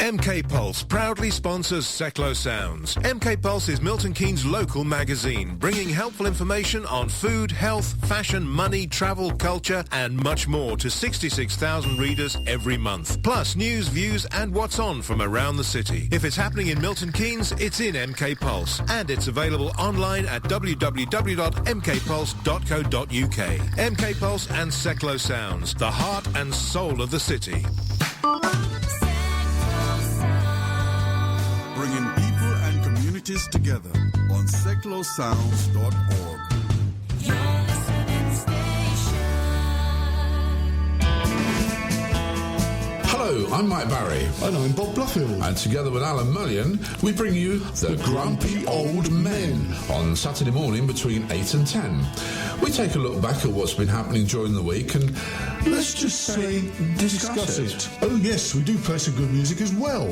MK Pulse proudly sponsors Seclo Sounds. MK Pulse is Milton Keynes' local magazine, bringing helpful information on food, health, fashion, money, travel, culture, and much more to 66,000 readers every month. Plus news, views, and what's on from around the city. If it's happening in Milton Keynes, it's in MK Pulse, and it's available online at www.mkpulse.co.uk. MK Pulse and Seclo Sounds, the heart and soul of the city. Bringing people and communities together on seclosounds.org. Hello, I'm Mike Barry. And I'm Bob Bluffield. And together with Alan Mullion, we bring you The Grumpy Old Men on Saturday morning between 8 and 10. We take a look back at what's been happening during the week and let's just say discuss it. Oh yes, we do play some good music as well.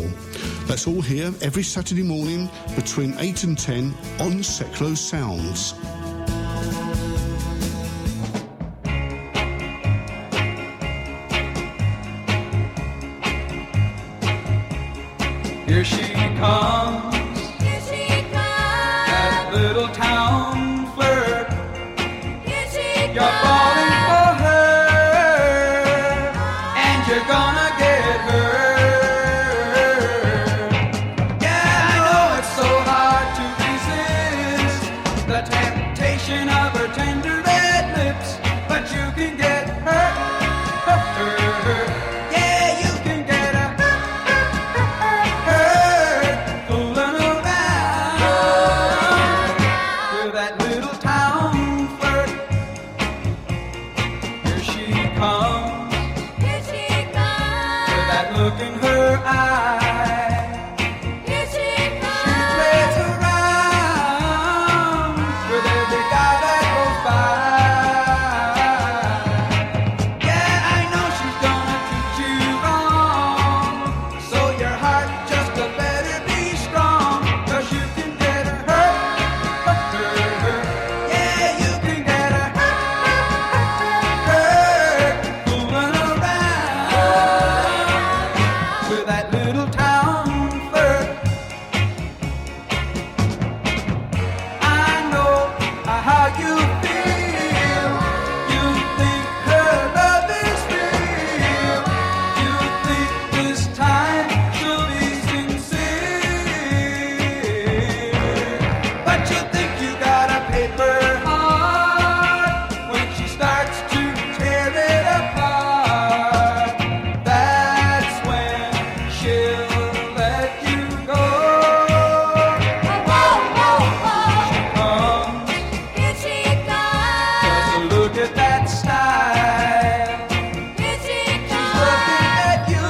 That's all here every Saturday morning between 8 and 10 on Seclo Sounds. Here she comes, that little town flirt. You're falling for her, and you're gonna get hurt. Yeah, I know it's so hard to resist the temptation of her tender red lips, but you can get hurt. Yeah, you can get hurt. Fooling around with that little town flirt. Here she comes, with that look in her eye. She plays around with every guy that goes by. Yeah, I know she's gonna treat you wrong, so your heart just better be strong, 'cause you can get hurt. Yeah, you can get hurt. Fooling around with that little town flirt. I know how you feel. You think her love is real. You think this time she'll be sincere. But you think you got a paper heart when she starts to tear it apart. That's when she'll let you go. She comes, just look at that style. She's looking at you,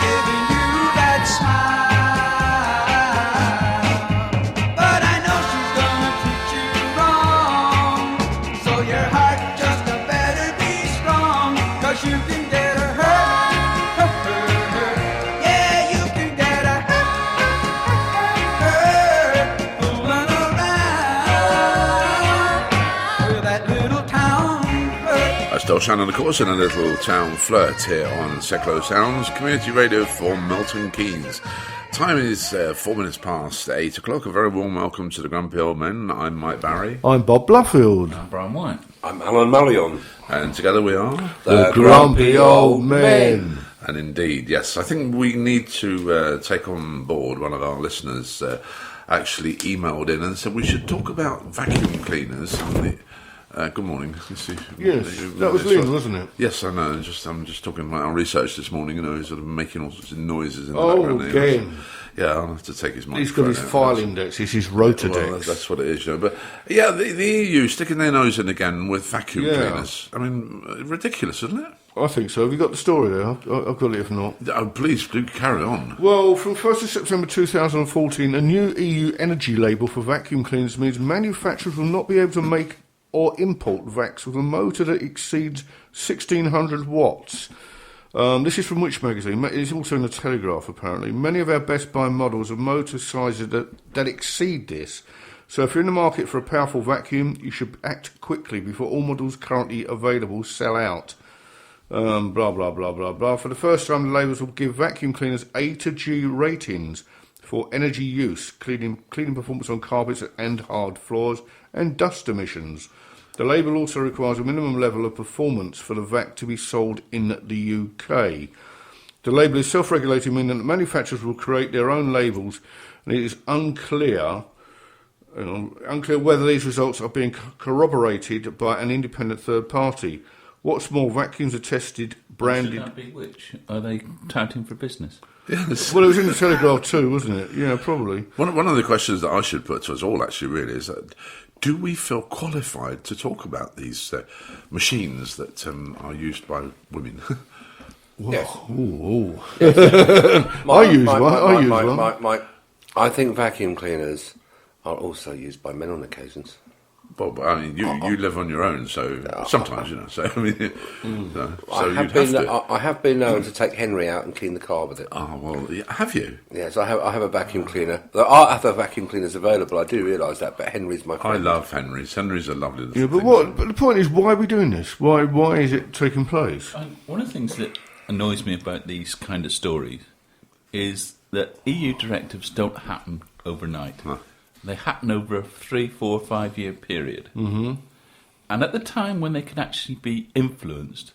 giving you that smile. But I know she's gonna treat you wrong, so your heart just better be strong, 'cause you can get her hurt. Yeah, you can get her hurt. Fooling around with that little town flirt. That's Del Shannon, of course, in a little town flirt here on Seclo Sounds, community radio for Milton Keynes. Time is 4 minutes past 8 o'clock. A very warm welcome to the Grumpy Old Men. I'm Mike Barry. I'm Bob Bluffield. I'm Brian White. I'm Alan Mullion. And together we are... The Grumpy Old Men. And indeed, yes, I think we need to take on board one of our listeners actually emailed in and said we should talk about vacuum cleaners. And good morning. Yes, that was Lynn, wasn't it? Yes, I know. I'm just talking about our research this morning, sort of making all sorts of noises in the Oh, background. there. again. Yeah, I'll have to take his microphone. He's got his out. file index, it's his Rotodex. Well, that's what it is, But yeah, the EU sticking their nose in again with vacuum cleaners. I mean, ridiculous, isn't it? I think so. Have you got the story there? I've got it if not. Oh, please do carry on. Well, from 1st of September 2014, a new EU energy label for vacuum cleaners means manufacturers will not be able to make or import vacs with a motor that exceeds 1600 watts. This is from which magazine? It's also in the Telegraph, apparently. Many of our Best Buy models have motor sizes that exceed this. So if you're in the market for a powerful vacuum, you should act quickly before all models currently available sell out. blah, blah, blah, blah, blah. For the first time, the labels will give vacuum cleaners A to G ratings for energy use, cleaning performance on carpets and hard floors, and dust emissions. The label also requires a minimum level of performance for the vac to be sold in the UK. The label is self-regulating, meaning that manufacturers will create their own labels, and it is unclear whether these results are being corroborated by an independent third party. What's more, vacuums are tested, branded... Should that be which? Are they touting for business? Yes. Well, it was in the Telegraph too, wasn't it? Yeah, probably. One of the questions that I should put to us all, actually, really, is that do we feel qualified to talk about these machines that are used by women? Yes. Ooh. I use one. I think vacuum cleaners are also used by men on occasions. Well, I mean, you live on your own, so sometimes, So I mean, I have been known to take Henry out and clean the car with it. Oh well, have you? Yes, I have a vacuum cleaner. There are other vacuum cleaners available. I do realise that, but Henry's my I friend. love Henry's. Henry's a lovely little Yeah, but thing. But the point is, why are we doing this? Why is it taking place? One of the things that annoys me about these kind of stories is that EU directives don't happen overnight. No. They happen over a 3, 4, 5 year period. Mm-hmm. And at the time when they can actually be influenced,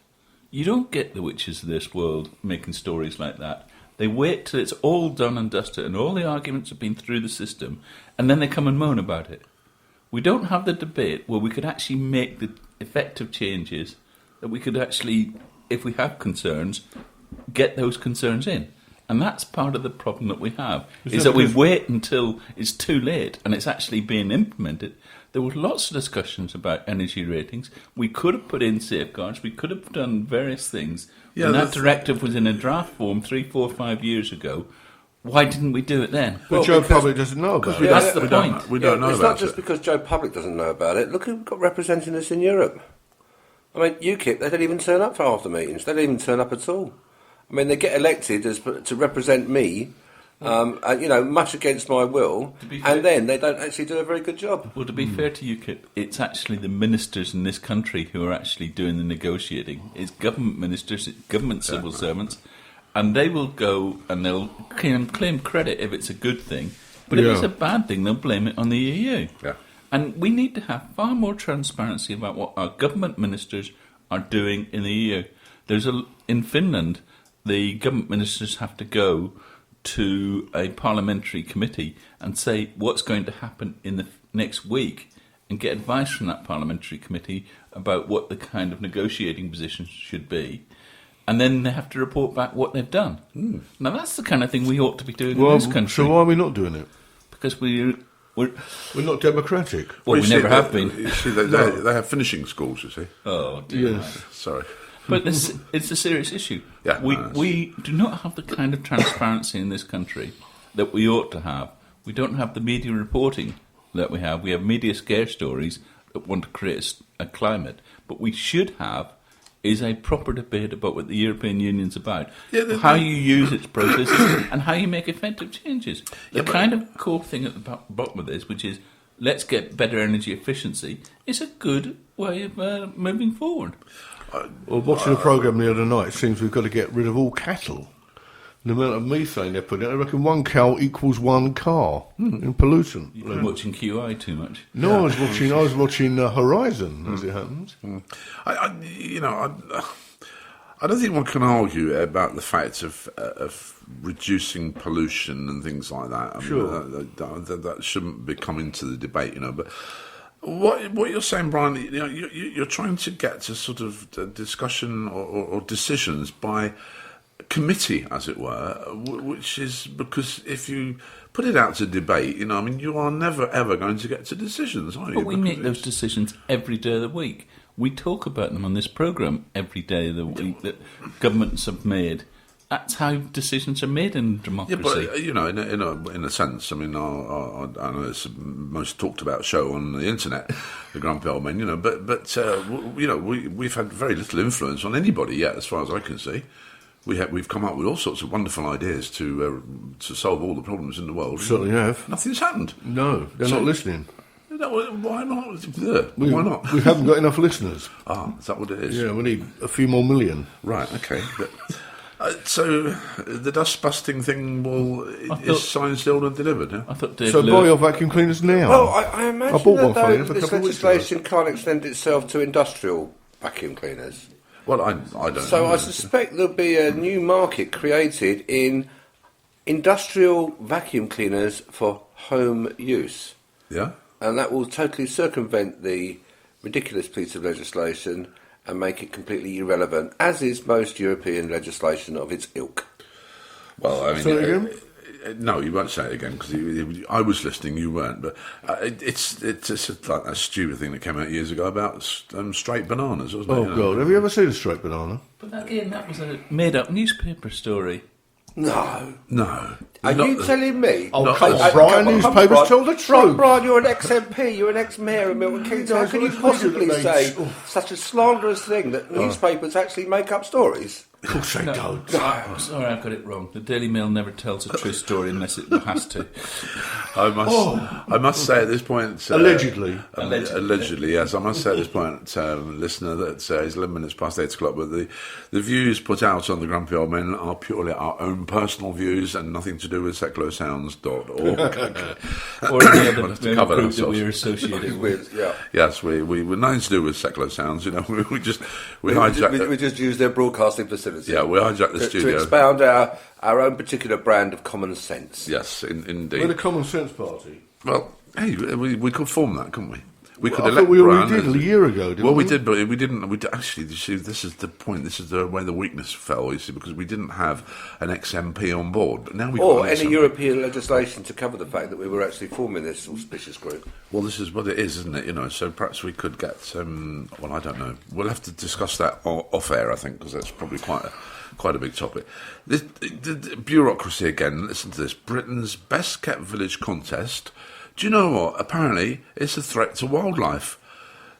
you don't get the witches of this world making stories like that. They wait till it's all done and dusted and all the arguments have been through the system, and then they come and moan about it. We don't have the debate where we could actually make the effective changes that we could actually, if we have concerns, get those concerns in. And that's part of the problem that we have, is that we wait until it's too late and it's actually being implemented. There were lots of discussions about energy ratings. We could have put in safeguards. We could have done various things. Yeah, when that directive was in a draft form 3, 4, 5 years ago, why didn't we do it then? But Joe Public doesn't know about it. That's the point. We don't know it's about not just because Joe Public doesn't know about it. Look who've got representing us in Europe. I mean, UKIP, they don't even turn up for half the meetings. They don't even turn up at all. I mean, they get elected to represent me, much against my will, and then they don't actually do a very good job. Well, to be fair to UKIP, it's actually the ministers in this country who are actually doing the negotiating. It's government ministers, it's government civil servants, and they will go and they'll claim credit if it's a good thing, but if it's a bad thing, they'll blame it on the EU. Yeah. And we need to have far more transparency about what our government ministers are doing in the EU. In Finland, the government ministers have to go to a parliamentary committee and say what's going to happen in the next week and get advice from that parliamentary committee about what the kind of negotiating positions should be. And then they have to report back what they've done. Now, that's the kind of thing we ought to be doing in this country. So why are we not doing it? Because we're not democratic. Well, we never have been. You see, they have finishing schools, you see. Oh, dear. Yes. Sorry. But it's a serious issue. Yeah, we do not have the kind of transparency in this country that we ought to have. We don't have the media reporting that we have. We have media scare stories that want to create a climate. But we should have is a proper debate about what the European Union's about, how you use its processes and how you make effective changes. The kind of core thing at the bottom of this, which is let's get better energy efficiency, is a good way of moving forward. Well, watching the programme the other night, it seems we've got to get rid of all cattle. The amount of methane they're putting out, I reckon 1 cow equals 1 car in pollution. You've been watching QI too much. No, I was watching Horizon, as it happens. I don't think one can argue about the fact of reducing pollution and things like that. I mean, that shouldn't be come into the debate, But what you're saying, Brian, you're trying to get to sort of discussion or decisions by committee, as it were, which is because if you put it out to debate, you are never ever going to get to decisions, are you? But we make those decisions every day of the week. We talk about them on this programme every day of the week that governments have made. That's how decisions are made in democracy. Yeah, but in a sense, I mean, I know it's the most talked about show on the internet, the Grumpy Old Men. But we've had very little influence on anybody yet, as far as I can see. We've come up with all sorts of wonderful ideas to solve all the problems in the world. Certainly have. Nothing's happened. No, they're not listening. No, why not? Why not? We haven't got enough listeners. Ah, is that what it is? Yeah, we need a few more million. Right, okay. But, so the dust busting thing is signed, sealed and delivered, yeah? I thought Dave So Lewis- buy your vacuum cleaners now. Well, I imagine I bought that one for you though, for a this couple of weeks ago. legislation can't extend itself to industrial vacuum cleaners. Well, I don't know. So I suspect there'll be a new market created in industrial vacuum cleaners for home use. Yeah? And that will totally circumvent the ridiculous piece of legislation and make it completely irrelevant, as is most European legislation of its ilk. Well, I mean... Say it again? No, you won't say it again, because I was listening, you weren't. But it's just like that stupid thing that came out years ago about straight bananas, wasn't it? Oh, God. Have you ever seen a straight banana? But again, that was a made-up newspaper story. No. No. Are you telling me? Oh, No, come on, I- Brian. come on, Newspapers Brian. tell the truth. Brian, you're an ex-MP, you're an ex-mayor of Milton Keynes. How can you possibly say such a slanderous thing that newspapers actually make up stories? Of course they don't. Sorry, I got it wrong. The Daily Mail never tells a true story unless it has to. I must say at this point... Allegedly. Allegedly, yes. I must say at this point, listener, that it's 11 minutes past 8 o'clock, but the views put out on the Grumpy Old Men are purely our own personal views and nothing to do with seclosounds.org. Or any other to cover group that ourselves. we're associated with. Yeah. Yes, we were nothing to do with Seclo Sounds, you know, we hijacked We just use their broadcasting facility. Yeah, we hijacked the to studio. expound our own particular brand of common sense. Yes, indeed. We're the Common Sense Party. Well, hey, we could form that, couldn't we? We could I elect thought we already Brian did a year ago, didn't well, we? we did, but we didn't. Actually, you see, this is the point. This is where the weakness fell, you see, because we didn't have an ex-MP on board. But now we've Or got an any ex-MP. European legislation to cover the fact that we were actually forming this auspicious group. Well, this is what it is, isn't it? You know, so perhaps we could get. Well, I don't know. We'll have to discuss that off air, I think, because that's probably quite a big topic. The bureaucracy again. Listen to this: Britain's best kept village contest. Do you know what? Apparently, it's a threat to wildlife,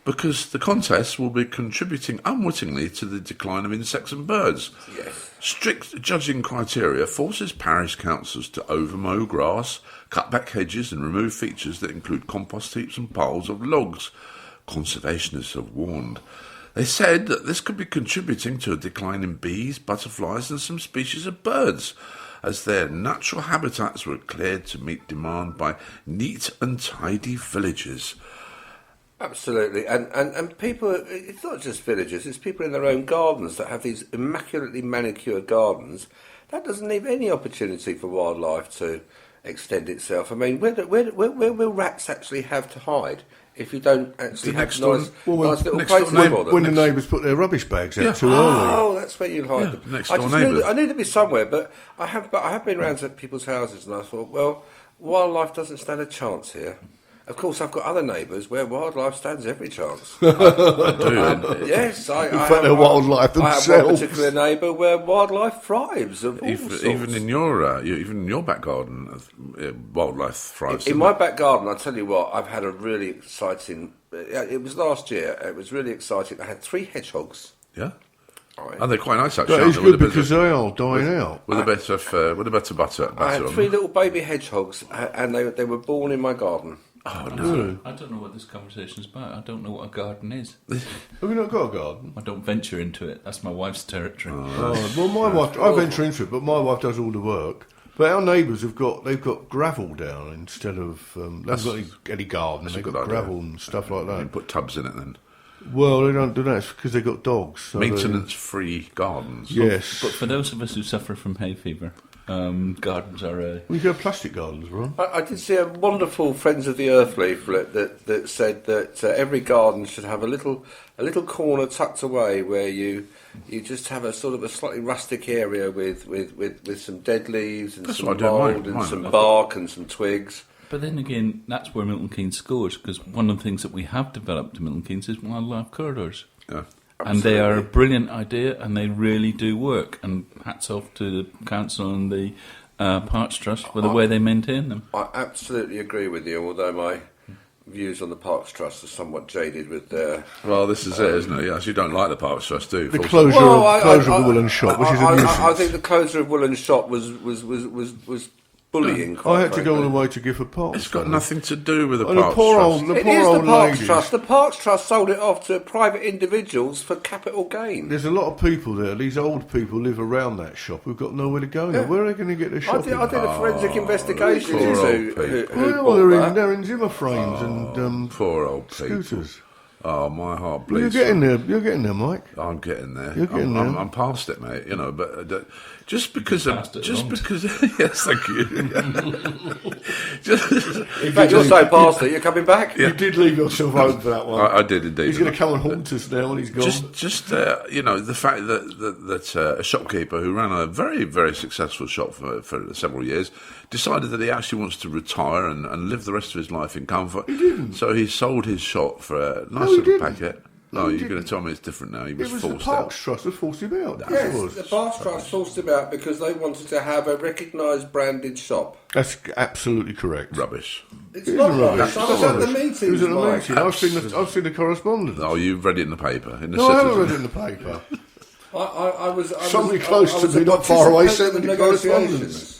because the contest will be contributing unwittingly to the decline of insects and birds. Yes. Strict judging criteria forces parish councils to overmow grass, cut back hedges and remove features that include compost heaps and piles of logs. Conservationists have warned. They said that this could be contributing to a decline in bees, butterflies and some species of birds, as their natural habitats were cleared to meet demand by neat and tidy villagers. Absolutely, and people, it's not just villagers, it's people in their own gardens that have these immaculately manicured gardens. That doesn't leave any opportunity for wildlife to extend itself. I mean, where will rats actually have to hide if you don't actually have next door- nice little next door places neighbour- for them? When the neighbours put their rubbish bags out Yeah. too early. Oh, that's where you'll hide them. next I door just knew neighbours. that- I knew to be somewhere, but I have been round to people's houses and I thought, well, wildlife doesn't stand a chance here. Of course, I've got other neighbours where wildlife stands every chance. Yes, I fact, they're wildlife I have one themselves. particular neighbour where wildlife thrives. Of all sorts. Even in your back garden, wildlife thrives. In doesn't my it? back garden, I tell you what, I've had a really exciting. It was last year. It was really exciting. I had 3 hedgehogs. Yeah, Right. and they're quite nice actually. That aren't is they? good because they are dying out. with a bit of butter. I had on 3 them. little baby hedgehogs, and they were born in my garden. Oh no! I don't know what this conversation is about. I don't know what a garden is. Have you not got a garden? I don't venture into it. That's my wife's territory. Oh, well, my wife, I venture into it, but my wife does all the work. But our neighbours they've got gravel down instead of they haven't got any garden. They've good got idea. gravel and stuff like You that. put tubs in it then. Well, they don't do that because they've got dogs. So Maintenance-free gardens. Yes. But for those of us who suffer from hay fever, gardens are a... We go plastic gardens, right? I did see a wonderful Friends of the Earth leaflet that said that every garden should have a little corner tucked away where you just have a sort of a slightly rustic area with some dead leaves and That's some what I do in mould and mine. some bark and some twigs. But then again, that's where Milton Keynes scores, because one of the things that we have developed in Milton Keynes is wildlife corridors. Yeah. And they are a brilliant idea, and they really do work. And hats off to the council and the Parks Trust for the way they maintain them. I absolutely agree with you, although my views on the Parks Trust are somewhat jaded with their... Well, this is it, isn't it? Yes, you don't like the Parks Trust, do you? The Full closure Well, of the Woolen shop, which is a nuisance. I think the closure of Woolen shop was bullying. I had to go all the way to Gifford Park. It's got nothing to do with the And Parks the poor Trust. old, the It poor is old the Parks ladies. Trust. The Parks Trust sold it off to private individuals for capital gain. There's a lot of people there. These old people live around that shop who've got nowhere to go now. Where are they going to get their I shopping? did a forensic investigation poor into old who people. Well, bought that. they're in Zimmer frames and Poor old people. scooters. Oh, my heart Well, you're bleeds. getting there. You're getting there, Mike. I'm getting there. You're getting there. I'm past it, mate. You know, but just because Past it long. yes, thank you. Just, In fact, you're so past it, you're coming back. You did leave yourself open for that one. I did indeed. He's going to come and haunt us now when he's gone. Just you know, the fact that a shopkeeper who ran a very, very successful shop for several years decided that he actually wants to retire and live the rest of his life in comfort. He didn't. So he sold his shop for a nice he little didn't. packet. No, No, he you're didn't. going to tell me it's different now. He was, It was the forced Parks out. Trust that forced him out. Yes, Yes, it was. the Parks Trust forced him out because they wanted to have a recognised branded shop. That's absolutely correct. Rubbish. It's It not isn't rubbish. I was at the meetings, It was at the Mike. meeting. I've seen the correspondence. Oh, you've read it in the paper. In the No, I haven't Citizen. read it in the paper. I was Somebody I close was to me, a not far away, participant sent in me the the correspondence. negotiations.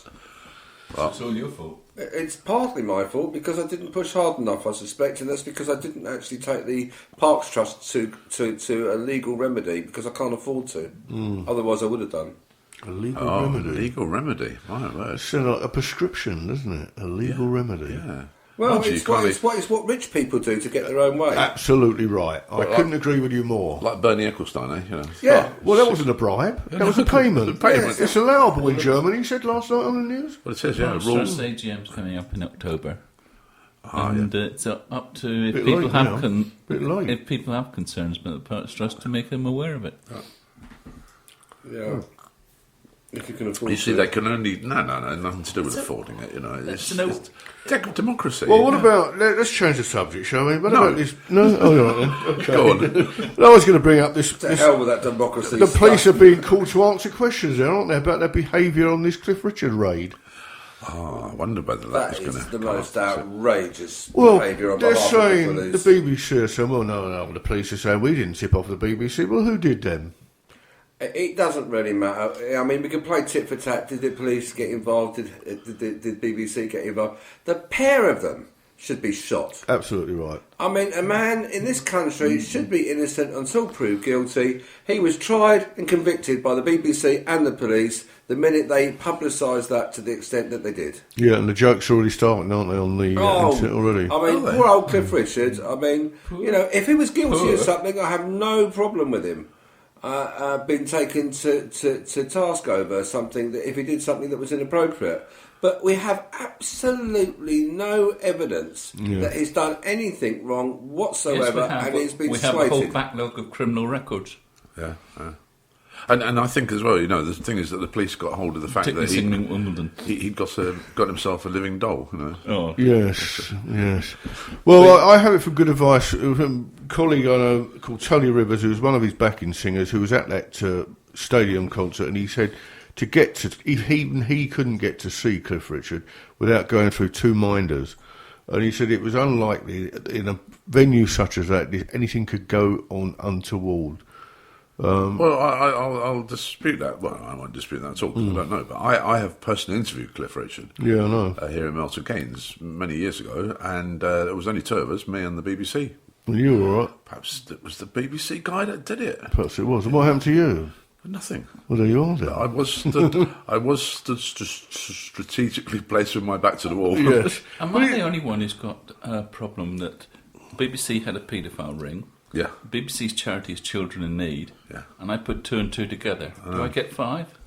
It's all your fault. It's partly my fault because I didn't push hard enough, I suspect, and that's because I didn't actually take the Parks Trust to a legal remedy because I can't afford to. Otherwise, I would have done. A legal Oh, remedy. legal remedy. My word. It's like a prescription, doesn't it? A legal remedy. Yeah. Well, Mind you, it's you can't it's what rich people do to get their own way. Absolutely right. I Well, couldn't agree with you more. Like Bernie Ecclestone, eh? You know. Yeah. Well, that wasn't a bribe. That was a payment. A payment. It's allowable in Germany, he said last night on the news. Well, it says, yeah, Parks rules. Trust AGM's coming up in October. Ah, And it's up to if Bit people late have now. Bit late. if people have concerns about the Parks Trust to make them aware of it. Yeah. If you can afford You see, to. they can only... No, nothing to do with affording it, you know. It's democracy. Well, what yeah. about... Let's change the subject, shall we? What No. about this... No? Oh, all right then. Okay. Go on. I was going to bring up this... To hell with that democracy. The police stuff. are being called to answer questions there, aren't they, about their behaviour on this Cliff Richard raid? Oh, I wonder whether That that was going is to... the most outrageous Well, behaviour on they're behalf saying of the the police. BBC are saying, well, no, the police are saying we didn't tip off the BBC. Well, who did then? It doesn't really matter. I mean, we can play tit for tat. Did the police get involved? Did BBC get involved? The pair of them should be shot. Absolutely right. I mean, a man in this country should be innocent until proved guilty. He was tried and convicted by the BBC and the police the minute they publicised that to the extent that they did. Yeah, and the jokes are already starting, aren't they, on the internet already? I mean, poor old Cliff Richard. I mean, you know, if he was guilty of something, I have no problem with him being taken to task over something that if he did something that was inappropriate. But we have absolutely no evidence that he's done anything wrong whatsoever, and he's been we have a whole slated. backlog of criminal records. Yeah. And I think as well, you know, the thing is that the police got hold of the fact that Particularly in Wimbledon. he'd got himself a living doll, you know. Oh, Yes. Well, I have it from good advice from a colleague I know called Tony Rivers, who was one of his backing singers, who was at that stadium concert, and he said to get to, even he couldn't get to see Cliff Richard without going through two minders. And he said it was unlikely in a venue such as that anything could go on untoward. Well, I'll dispute that. Well, I won't dispute that at all because I don't know. But I have personally interviewed Cliff Richard Yeah, I know. here in Milton Keynes many years ago, and there was only two of us, me and the BBC. Well, you were all right. Perhaps it was the BBC guy that did it. Perhaps it was. And what happened to you? Nothing. Well, there you are then. I was stood strategically placed with my back to the wall. Yes. Am I the only one who's got a problem that BBC had a paedophile ring? Yeah. BBC's charity is Children in Need. Yeah. And I put two and two together. Do I get 5?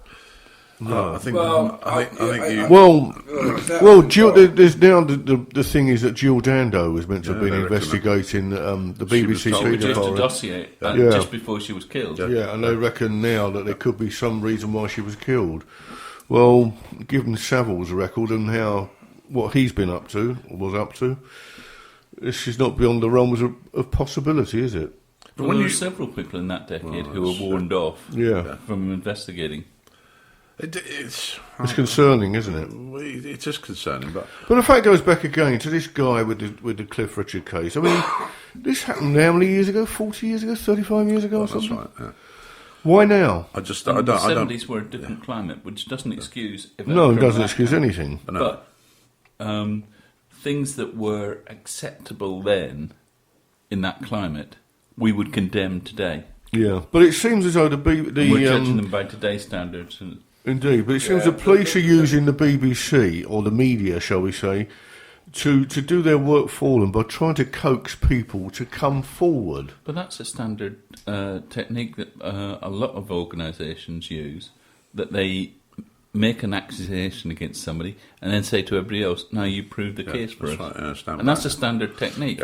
No, I think. Well, I think you. Well, Jill, there's now the thing is that Jill Dando was meant to have been they reckon investigating the She was BBC told- Produced a paedophile. dossier Yeah. just before she was killed. Yeah, and they reckon now that there could be some reason why she was killed. Well, given Savile's record and what he's been up to, or was up to, this is not beyond the realms of possibility, is it? Well, there were several people in that decade who were warned off Yeah. from investigating. It's Concerning, isn't it? It's just concerning, but But the fact goes back again to this guy with the Cliff Richard case. I mean, this happened how many years ago? 40 years ago? 35 years ago or that's something? right. Yeah. Why now? I just, And I the don't. 70s were a different climate, which doesn't excuse... No, it doesn't criminal excuse act. anything. But things that were acceptable then, in that climate, we would condemn today. Yeah, but it seems as though We're judging them by today's standards. And Indeed, but it seems the police are using the BBC, or the media, shall we say, to do their work for them by trying to coax people to come forward. But that's a standard technique that a lot of organisations use, that they make an accusation against somebody and then say to everybody else, now you prove the case for us. Right, and that's a standard technique.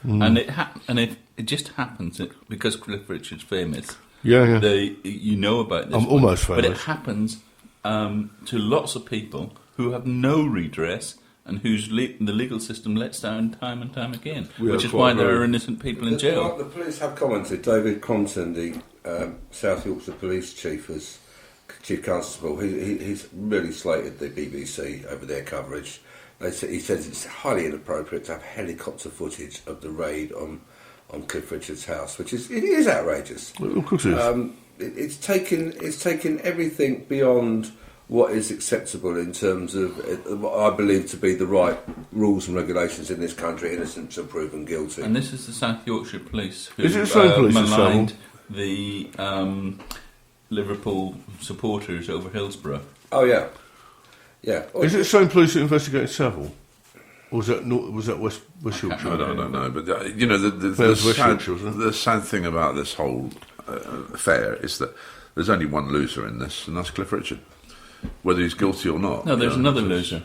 And if it just happens that because Cliff Richard's famous, you know about this. I'm almost famous. But it happens to lots of people who have no redress and whose the legal system lets down time and time again, which is why there are innocent people in jail. The police have commented. David Compton, the South Yorkshire Police Chief, as Chief Constable, he's really slated the BBC over their coverage. He says it's highly inappropriate to have helicopter footage of the raid on Cliff Richard's house, which is outrageous. Of course it is. It's taken everything beyond what is acceptable in terms of what I believe to be the right rules and regulations in this country, innocent until proven guilty. And this is the South Yorkshire Police who Is it the same police as maligned the Liverpool supporters over Hillsborough. Oh yeah. Is it the same police that investigated Savile? Or was that West Yorkshire? I don't know, but the sad thing about this whole affair is that there's only one loser in this, and that's Cliff Richard, whether he's guilty or not. No, there's another loser.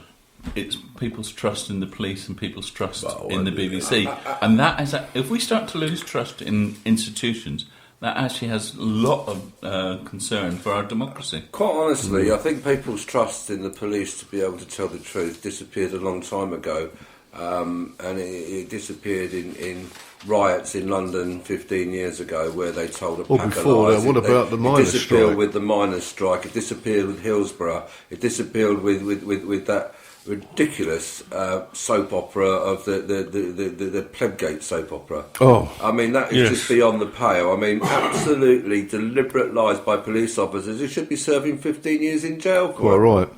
It's people's trust in the police and people's trust in the BBC. And that is, if we start to lose trust in institutions, that actually has a lot of concern for our democracy. Quite honestly, I think people's trust in the police to be able to tell the truth disappeared a long time ago. And it disappeared in riots in London 15 years ago, where they told a pack of lies. What about the miners' It disappeared strike? with the miners' strike. It disappeared with Hillsborough. It disappeared with that ridiculous soap opera of the Plebgate soap opera. Oh, I mean, that is just beyond the pale. I mean, absolutely deliberate lies by police officers who should be serving 15 years in jail for quite it. right.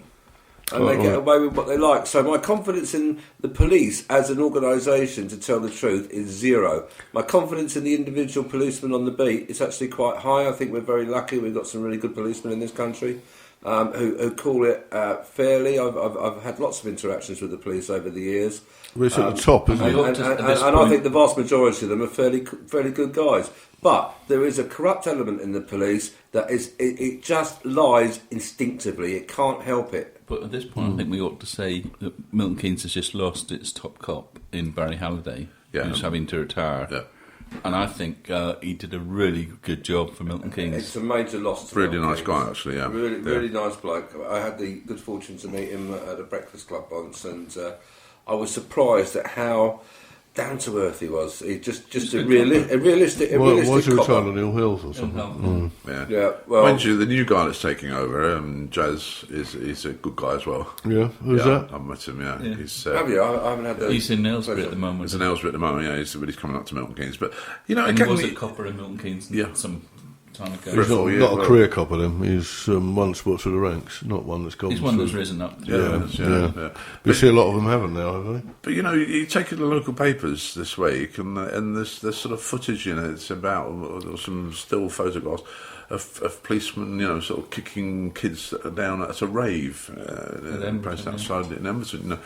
And they get away with what they like. So my confidence in the police as an organisation, to tell the truth, is zero. My confidence in the individual policeman on the beat is actually quite high. I think we're very lucky. We've got some really good policemen in this country who call it fairly. I've had lots of interactions with the police over the years. Well, it's at the top, isn't it? And I think the vast majority of them are fairly good guys. But there is a corrupt element in the police that is it just lies instinctively. It can't help it. But at this point, I think we ought to say that Milton Keynes has just lost its top cop in Barry Halliday, who's having to retire. Yeah. And I think he did a really good job for Milton Keynes. It's a major loss to Really Milton nice Keynes. guy, actually, yeah. Really nice bloke. I had the good fortune to meet him at a breakfast club once, and I was surprised at how down to earth he was. He just a realistic Was he copper. retired on Ill Hills or something? Yeah, well, mind you, the new guy that's taking over, Jazz, is a good guy as well. Yeah, who's that? I've met him. Yeah, he's. have you? I haven't had the. He's in Aylesbury at the moment. He's in Aylesbury at the moment. Yeah, he's coming up to Milton Keynes, but And again, he was a copper in Milton Keynes some time ago. He's not a career copper then. He's one that's got through the ranks, not one that's gone He's one through. that's risen up. Yeah. You see a lot of them haven't now, have they? But you take the local papers this week, and there's sort of footage in it. It's about some still photographs of policemen, sort of kicking kids down at a rave outside in Emberton.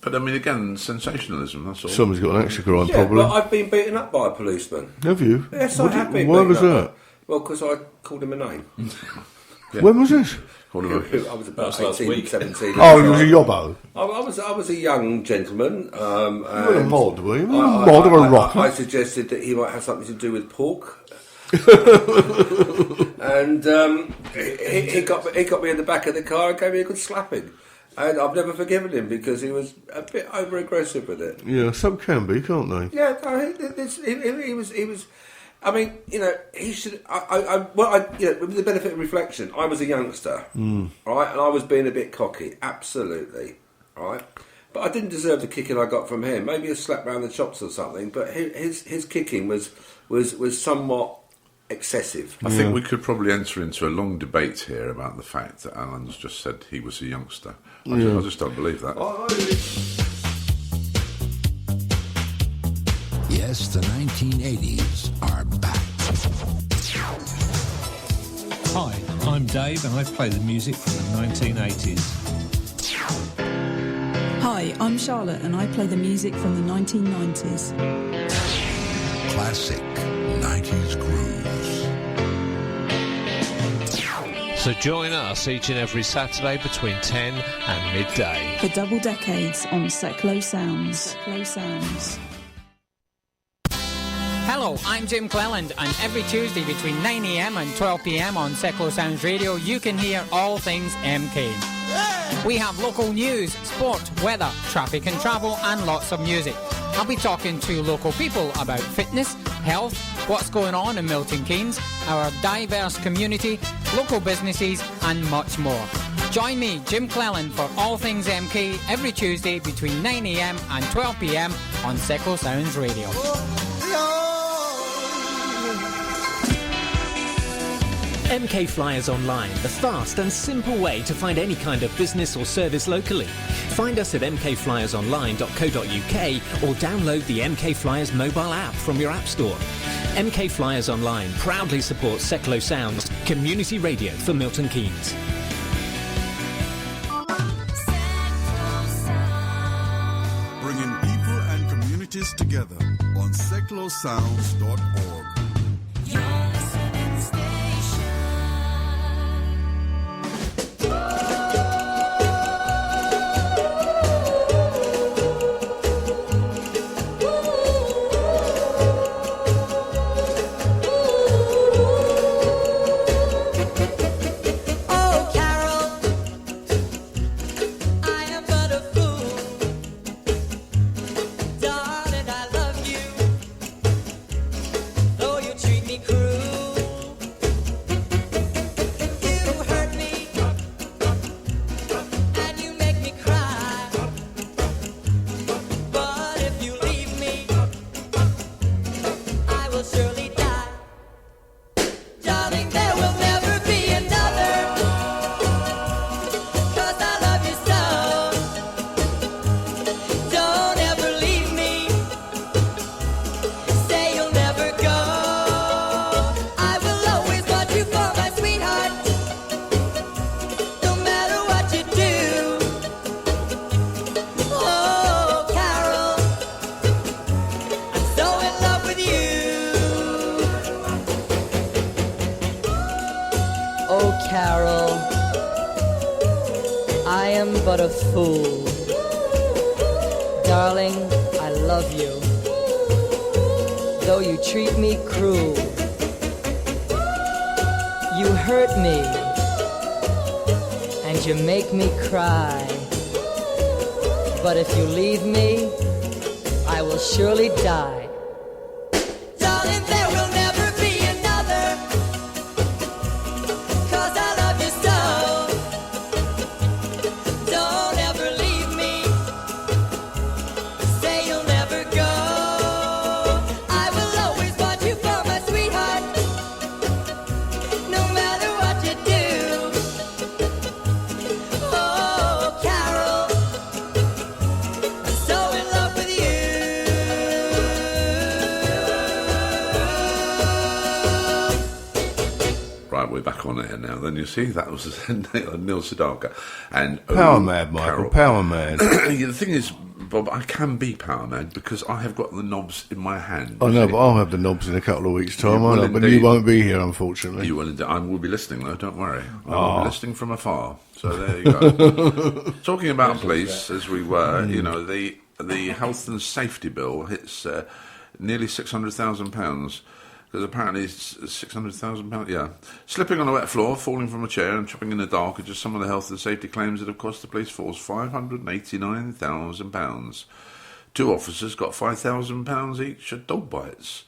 But I mean, again, sensationalism. That's all. Somebody's got an extra crime Yeah, problem. but I've been beaten up by a policeman. Have you? Yes, I have been. Why beaten was up that? by- Well, because I called him a name. When was this? I was about That was last 18, week. 17. Oh, you was a yobbo. I was a young gentleman. You were a and mod, were you? A mod or a rocker? I suggested that he might have something to do with pork. And he got me in the back of the car and gave me a good slapping. And I've never forgiven him because he was a bit over aggressive with it. Yeah, some can be, can't they? Yeah, no, he was. I mean, he should. With the benefit of reflection, I was a youngster, right, and I was being a bit cocky, absolutely, right. But I didn't deserve the kicking I got from him. Maybe a slap round the chops or something. But his kicking was somewhat excessive. I think we could probably enter into a long debate here about the fact that Alan's just said he was a youngster. I just don't believe that. Yes, the 1980s are back. Hi, I'm Dave and I play the music from the 1980s. Hi, I'm Charlotte and I play the music from the 1990s. Classic 90s grooves. So join us each and every Saturday between 10 and midday. For double decades on Seclo Sounds. Seclo Sounds. Hello, I'm Jim Cleland, and every Tuesday between 9am and 12pm on Seclo Sounds Radio, you can hear all things MK. We have local news, sport, weather, traffic and travel, and lots of music. I'll be talking to local people about fitness, health, what's going on in Milton Keynes, our diverse community, local businesses, and much more. Join me, Jim Cleland, for all things MK every Tuesday between 9am and 12pm on Seclo Sounds Radio. MK Flyers Online, the fast and simple way to find any kind of business or service locally. Find us at mkflyersonline.co.uk or download the MK Flyers mobile app from your app store. MK Flyers Online proudly supports Seclo Sounds, community radio for Milton Keynes. Bringing people and communities together on seclosounds.org. Carol, I am but a fool. Darling, I love you, though you treat me cruel. You hurt me, and you make me cry. But if you leave me, I will surely die. Darling, there will never be another, 'cause I love you so. Don't ever leave me, say you'll never go. I will always want you for my sweetheart, no matter what you do. Oh, Carol, I'm so in love with you. Right, we're back on air now. Then you see, that was Neil Sedaka and Power mad, Michael, power mad. Yeah, the thing is, Bob, I can be power mad because I have got the knobs in my hand. I you know, see. but I'll have the knobs in a couple of weeks' time, You won't will I? But indeed. you won't be here, unfortunately. You will indeed. I will be listening, though. Don't worry. I will Ah. be listening from afar. So there you go. Talking about police, as we were, you know, the health and safety bill hits nearly £600,000. Because apparently it's £600,000, yeah. Slipping on a wet floor, falling from a chair and tripping in the dark are just some of the health and safety claims that have cost the police force £589,000. 2 officers got £5,000 each at dog bites,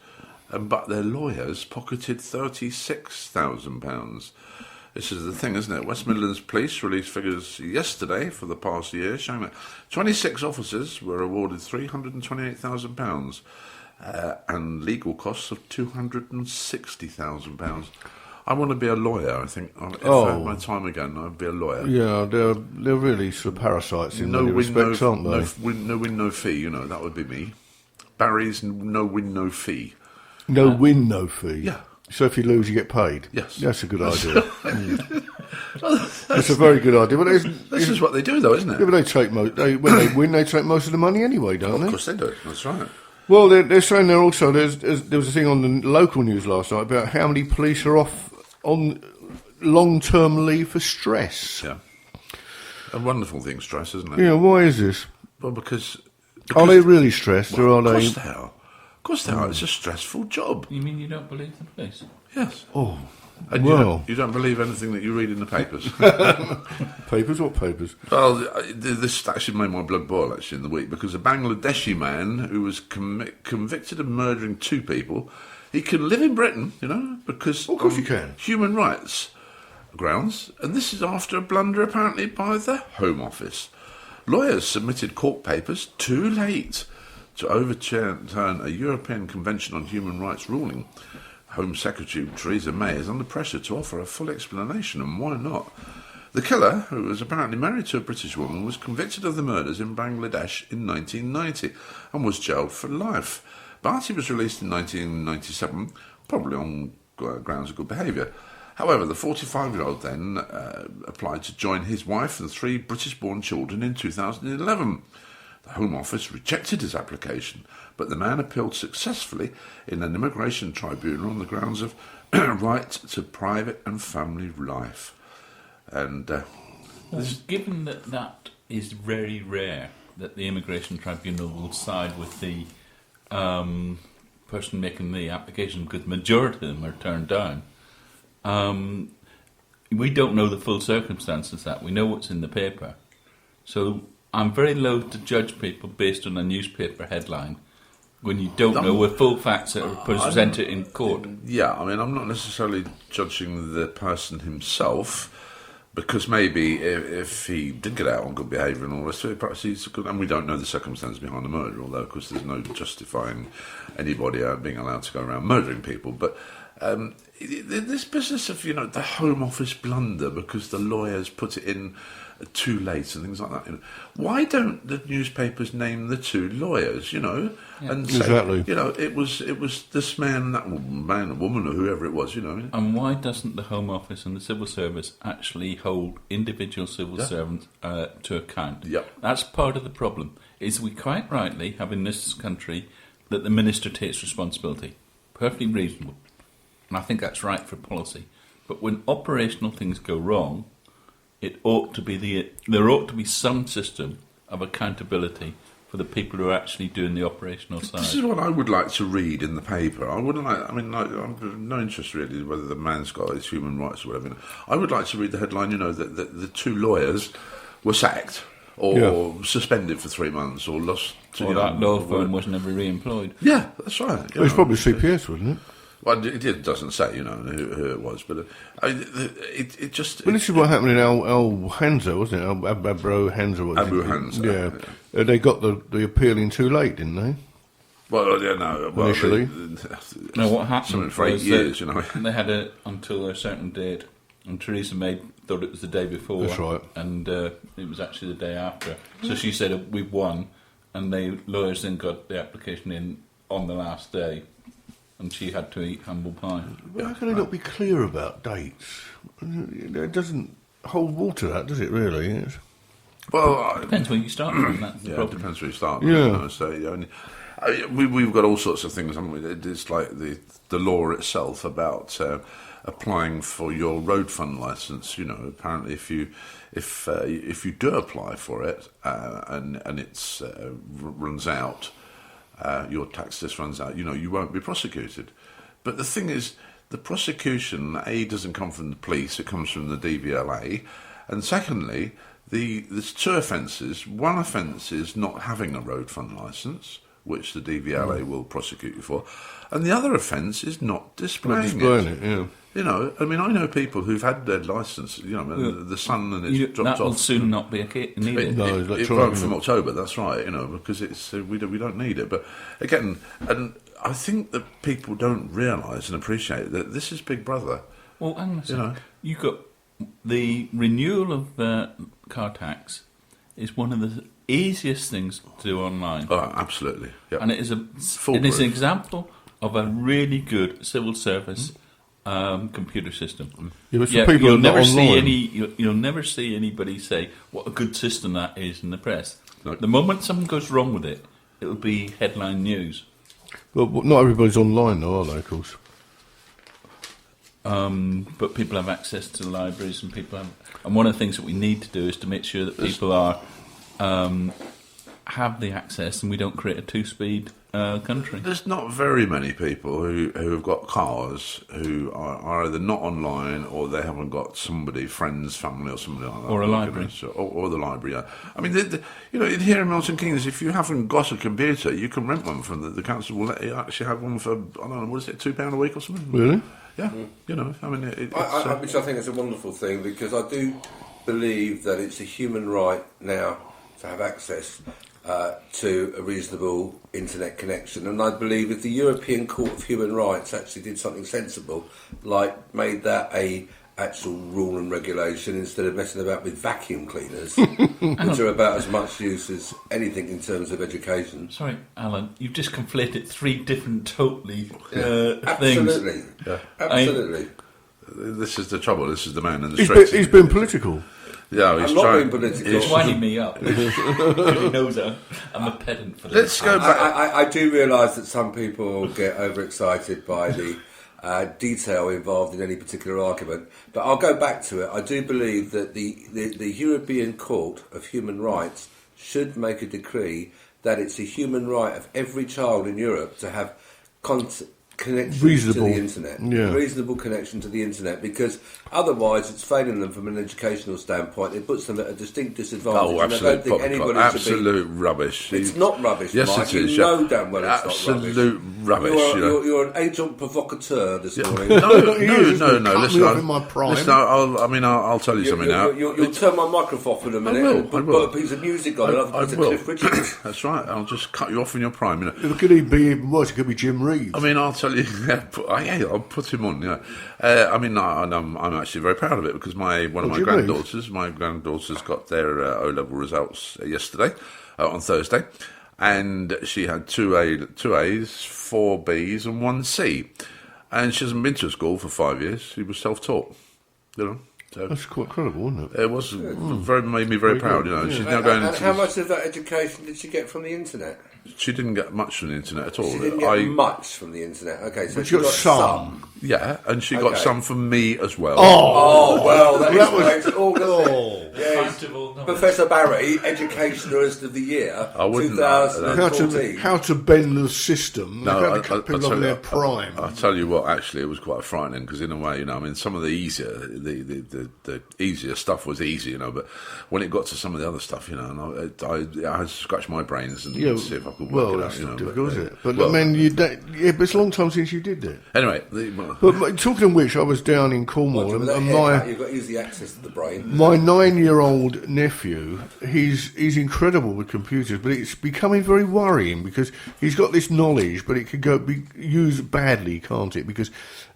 but their lawyers pocketed £36,000. This is the thing, isn't it? West Midlands Police released figures yesterday for the past year showing that 26 officers were awarded £328,000. and legal costs of £260,000. I want to be a lawyer, I think. If I had my time again, I'd be a lawyer. Yeah, they're really sort of parasites in many respects, aren't they? No win, no fee, that would be me. Barry's no win, no fee. No win, no fee? Yeah. So if you lose, you get paid? Yes. That's a good idea. That's a very good idea. But this is what they do, though, isn't it? Yeah, but when they win, they take most of the money anyway, don't they? Of course they do, that's right. Well, they're saying there also, there was a thing on the local news last night about how many police are off on long-term leave for stress. Yeah. A wonderful thing, stress, isn't it? Yeah, why is this? Well, because are they really stressed, or are of they... course they are. Of course they are. It's a stressful job. You mean you don't believe the police? Yes. Oh, and well. You don't believe anything that you read in the papers. Papers? What papers? Well, this actually made my blood boil, actually, in the week, because a Bangladeshi man who was convicted of murdering 2 people, he can live in Britain, because of course he can. Human rights grounds, and this is after a blunder apparently by the Home Office. Lawyers submitted court papers too late to overturn a European Convention on Human Rights ruling. Home Secretary Theresa May is under pressure to offer a full explanation, and why not? The killer, who was apparently married to a British woman, was convicted of the murders in Bangladesh in 1990 and was jailed for life. But he was released in 1997, probably on grounds of good behaviour. However, the 45-year-old then applied to join his wife and 3 British-born children in 2011. The Home Office rejected his application, but the man appealed successfully in an immigration tribunal on the grounds of right to private and family life. And given that is very rare, that the immigration tribunal will side with the person making the application, because the majority of them are turned down. We don't know the full circumstances of that. We know what's in the paper. So I'm very loath to judge people based on a newspaper headline when you don't know the full facts that are presented in court. Yeah, I mean, I'm not necessarily judging the person himself, because maybe if he did get out on good behaviour and all this, perhaps he's good, and we don't know the circumstances behind the murder, although, of course, there's no justifying anybody being allowed to go around murdering people. But this business of, the Home Office blunder because the lawyers put it in too late and things like that. Why don't the newspapers name the 2 lawyers? Yeah. And say, exactly. It was this man, that man, or woman, or whoever it was. And why doesn't the Home Office and the Civil Service actually hold individual civil servants to account? Yep. That's part of the problem. Is we quite rightly have in this country that the minister takes responsibility. Perfectly reasonable. And I think that's right for policy. But when operational things go wrong, there ought to be some system of accountability for the people who are actually doing the operational side. This is what I would like to read in the paper. I wouldn't like. I mean, I've no interest really whether the man's got his human rights or whatever. I would like to read the headline. That the 2 lawyers were sacked or suspended for 3 months or lost. That law firm was never re-employed. Yeah, that's right. It was probably CPS, wasn't it? Well, it doesn't say, who it was, but it just... Well, this is what happened in Al Hanza, wasn't it? Abu Hanza. Abu Hanza. Yeah. They got the appeal in too late, didn't they? Well, yeah, no. Well, initially. No, what happened for 8 years, They had it until a certain date, and Theresa May thought it was the day before. That's right. And it was actually the day after. So she said, we've won, and the lawyers then got the application in on the last day. And she had to eat humble pie. Well, how can they not be clear about dates? It doesn't hold water, that, does it, really? Well, depends where you start from. That's the problem. It depends where you start. Yeah. So, we've got all sorts of things, haven't we? It's like the law itself about applying for your road fund licence. Apparently, if you do apply for it and it's runs out. Your tax list runs out, you won't be prosecuted. But the thing is, the prosecution, A, doesn't come from the police, it comes from the DVLA. And secondly, there's 2 offences. One offence is not having a road fund licence, which the DVLA will prosecute you for. And the other offence is not displaying it. Yeah. I mean, I know people who've had their licence, the son and it's dropped off. That will soon not be needed. It won't from October, that's right, because it's we don't need it. But again, and I think that people don't realise and appreciate that this is Big Brother. Well, hang on a second. You got the renewal of car tax is one of the easiest things to do online. Oh, absolutely. Yep. And it is an example of a really good civil service computer system. Yeah, but for people you'll not never see online. you'll never see anybody say what a good system that is in the press. No. The moment something goes wrong with it, it'll be headline news. Well, not everybody's online, though, are they, of course? But people have access to libraries, and one of the things that we need to do is to make sure that people are have the access, and we don't create a two-speed country. There's not very many people who have got cars who are either not online or they haven't got somebody, friends, family, or somebody like that, Or a library. or the library. Yeah. I mean, in here in Milton Keynes, if you haven't got a computer, you can rent one from the council. Will let you actually have one for I don't know, what is it, £2 a week or something? Really? Yeah. I mean, which I think is a wonderful thing, because I do believe that it's a human right now to have access to a reasonable internet connection, and I believe if the European Court of Human Rights actually did something sensible, like made that a actual rule and regulation instead of messing about with vacuum cleaners, which are about as much use as anything in terms of education. Sorry, Alan, you've just conflated three different totally Absolutely. things. Yeah. Absolutely. This is the trouble. This is the man in the He's straight. been, he's been political. Yeah, he's I'm not trying. being political. He's winding me up because he knows I'm a pedant for this. Let's go back. I do realise that some people get overexcited by the detail involved in any particular argument, but I'll go back to it. I do believe that the European Court of Human Rights should make a decree that it's a human right of every child in Europe to have connection Reasonable. to the internet. Yeah. Reasonable connection to the internet, because otherwise it's failing them from an educational standpoint. It puts them at a distinct disadvantage. Oh, And I don't think anybody absolute rubbish. It's not rubbish, Yes, Mike. it is. You know damn well it's absolute not rubbish. rubbish. You're an agent provocateur this morning. No. Cut me off in my prime. Listen, I'll tell you something now. You'll turn my microphone off in a minute will, and I will. put a piece of music on and I'll put a Cliff Richards. That's right. I'll just cut you off in your prime. It could be even worse. It could be Jim Reeves. I mean, I'll tell you. I'll put him on. Yeah. I'm actually very proud of it because one of my granddaughters got their O-level results yesterday on Thursday, and she had two A's, 4 B's, and 1 C, and she hasn't been to school for 5 years. She was self-taught. So that's quite incredible, isn't it? It was made me very proud. She's now going. And how much of that education did she get from the internet? She didn't get much from the internet at all. She didn't get much from the internet. Okay, so But she got some. Yeah, and she got some from me as well. Oh well, that makes it all good. Yes. Professor Barry, Educationalist of the Year, I wouldn't 2014. How to bend the system. No, how to cut people off in their prime. I'll tell you what. Actually, it was quite frightening because, in a way, some of the easier stuff was easy, but when it got to some of the other stuff, I had to scratch my brains and see if I could work it out. That's not difficult, is it? But I mean, but it's a long time since you did it. Anyway, but talking of which, I was down in Cornwall, and you've got easy access to the brain. My 9-year-old nephew, he's incredible with computers, but it's becoming very worrying because he's got this knowledge, but it could be used badly, can't it? Because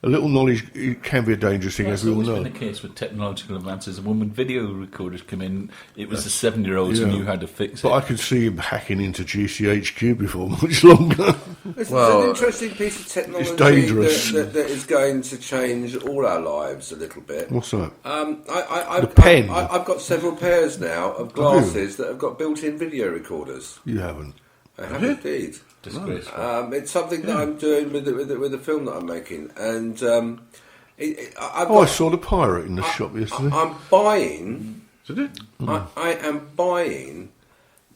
a little knowledge can be a dangerous thing, as we all know. It's been the case with technological advances. And when video recorders come in, it was the 7-year-olds who knew how to fix it. But I could see him hacking into GCHQ before much longer. It's an interesting piece of technology. It's dangerous. That is going to change all our lives a little bit. What's that? The pen. I've got several pairs now of glasses that have got built-in video recorders. You haven't? I have indeed. Disgraceful. It's something that I'm doing with the film that I'm making, and I saw the pirate in the shop yesterday. I'm buying. Did it? I am buying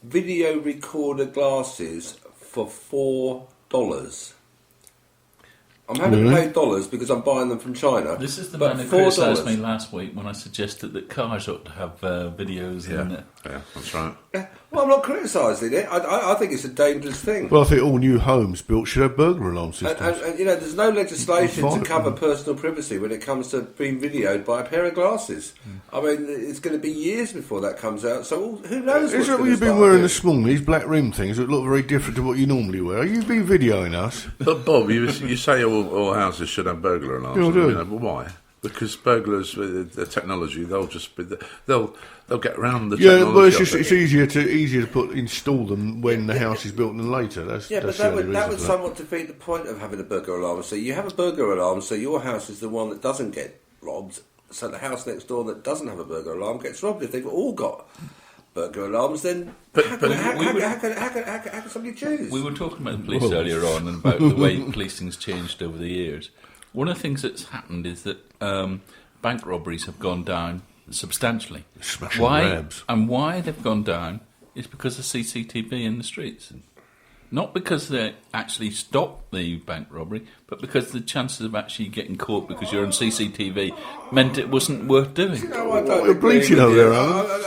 video recorder glasses for $4. I'm having to pay dollars because I'm buying them from China. This is the but man who criticised $4. me last week when I suggested that cars ought to have videos in it. Yeah, that's right. Well, I'm not criticising it. I think it's a dangerous thing. Well, I think all new homes built should have burglar alarm systems. And there's no legislation to cover personal privacy when it comes to being videoed by a pair of glasses. I mean, it's going to be years before that comes out, so who knows Is that what you've been wearing this morning, these black rim things that look very different to what you normally wear? Are you been videoing us? But Bob, you say all houses should have burglar alarms. Yeah, I do. But why? Because burglars with the technology, they'll get around the technology. Yeah, well, it's easier to install them when the house is built than later. That's but that would somewhat defeat the point of having a burglar alarm. So you have a burglar alarm, so your house is the one that doesn't get robbed. So the house next door that doesn't have a burglar alarm gets robbed. If they've all got burglar alarms, then how can somebody choose? We were talking about the police earlier on and about the way policing's changed over the years. One of the things that's happened is that bank robberies have gone down substantially. Why they've gone down is because of CCTV in the streets. Not because they actually stopped the bank robbery, but because the chances of actually getting caught because you're on CCTV meant it wasn't worth doing. You're bleaching over there, Alan.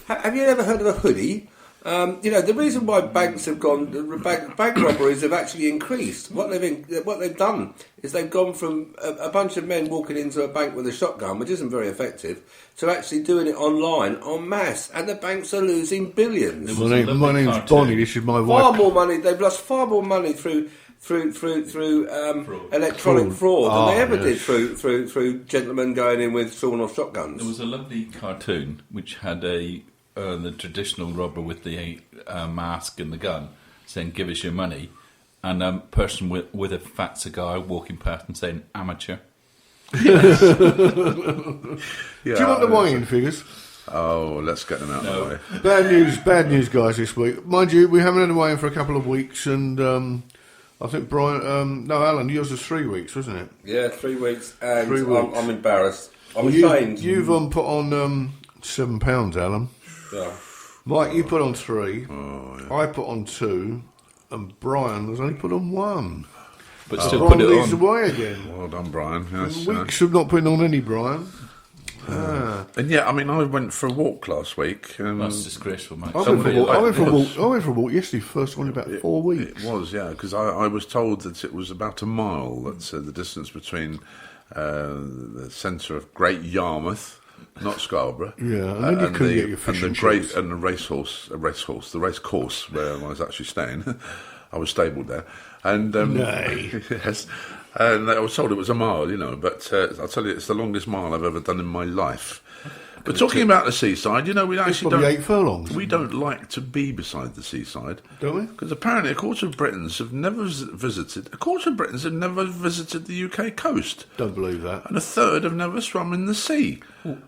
Have you ever heard of a hoodie? The reason why banks have gone, bank robberies have actually increased. What they've done is they've gone from a bunch of men walking into a bank with a shotgun, which isn't very effective, to actually doing it online en masse, and the banks are losing billions. My name's Bonnie. This is my wife. Far more money. They've lost far more money through electronic fraud than they ever did through gentlemen going in with sawn-off shotguns. There was a lovely cartoon which had the traditional robber with the mask and the gun saying, "Give us your money," and a person with a fat cigar walking past and saying, "Amateur." Yes. Do you want the weighing figures? Oh, let's get them out of the way. Bad news, guys, this week. Mind you, we haven't had a weigh-in for a couple of weeks, and I think Brian... Alan, yours was 3 weeks, wasn't it? Yeah, 3 weeks, and 3 weeks. I'm embarrassed. I'm ashamed. You've put on £7, Alan. Yeah. Mike, you put on 3. Oh, yeah. I put on 2, and Brian has only put on 1. But still Brian put it leads on. the way again. Well done, Brian. Yes, Weeks of not putting on any, Brian. And yeah, I mean, I went for a walk last week. That's disgraceful, mate. I went for a walk yesterday, first one in about 4 weeks. It was, yeah, because I was told that it was about a mile. That's the distance between the centre of Great Yarmouth, not Scarborough. Yeah, and then you couldn't get your fish and chips. And the race course where I was actually staying. I was stabled there, and yes, and I was told it was a mile, But I'll tell you, it's the longest mile I've ever done in my life. But talking about the seaside, we actually don't. 8 furlongs. We don't like to be beside the seaside, don't we? Because apparently a quarter of Britons have never visited. A quarter of Britons have never visited the UK coast. Don't believe that. And a third have never swum in the sea.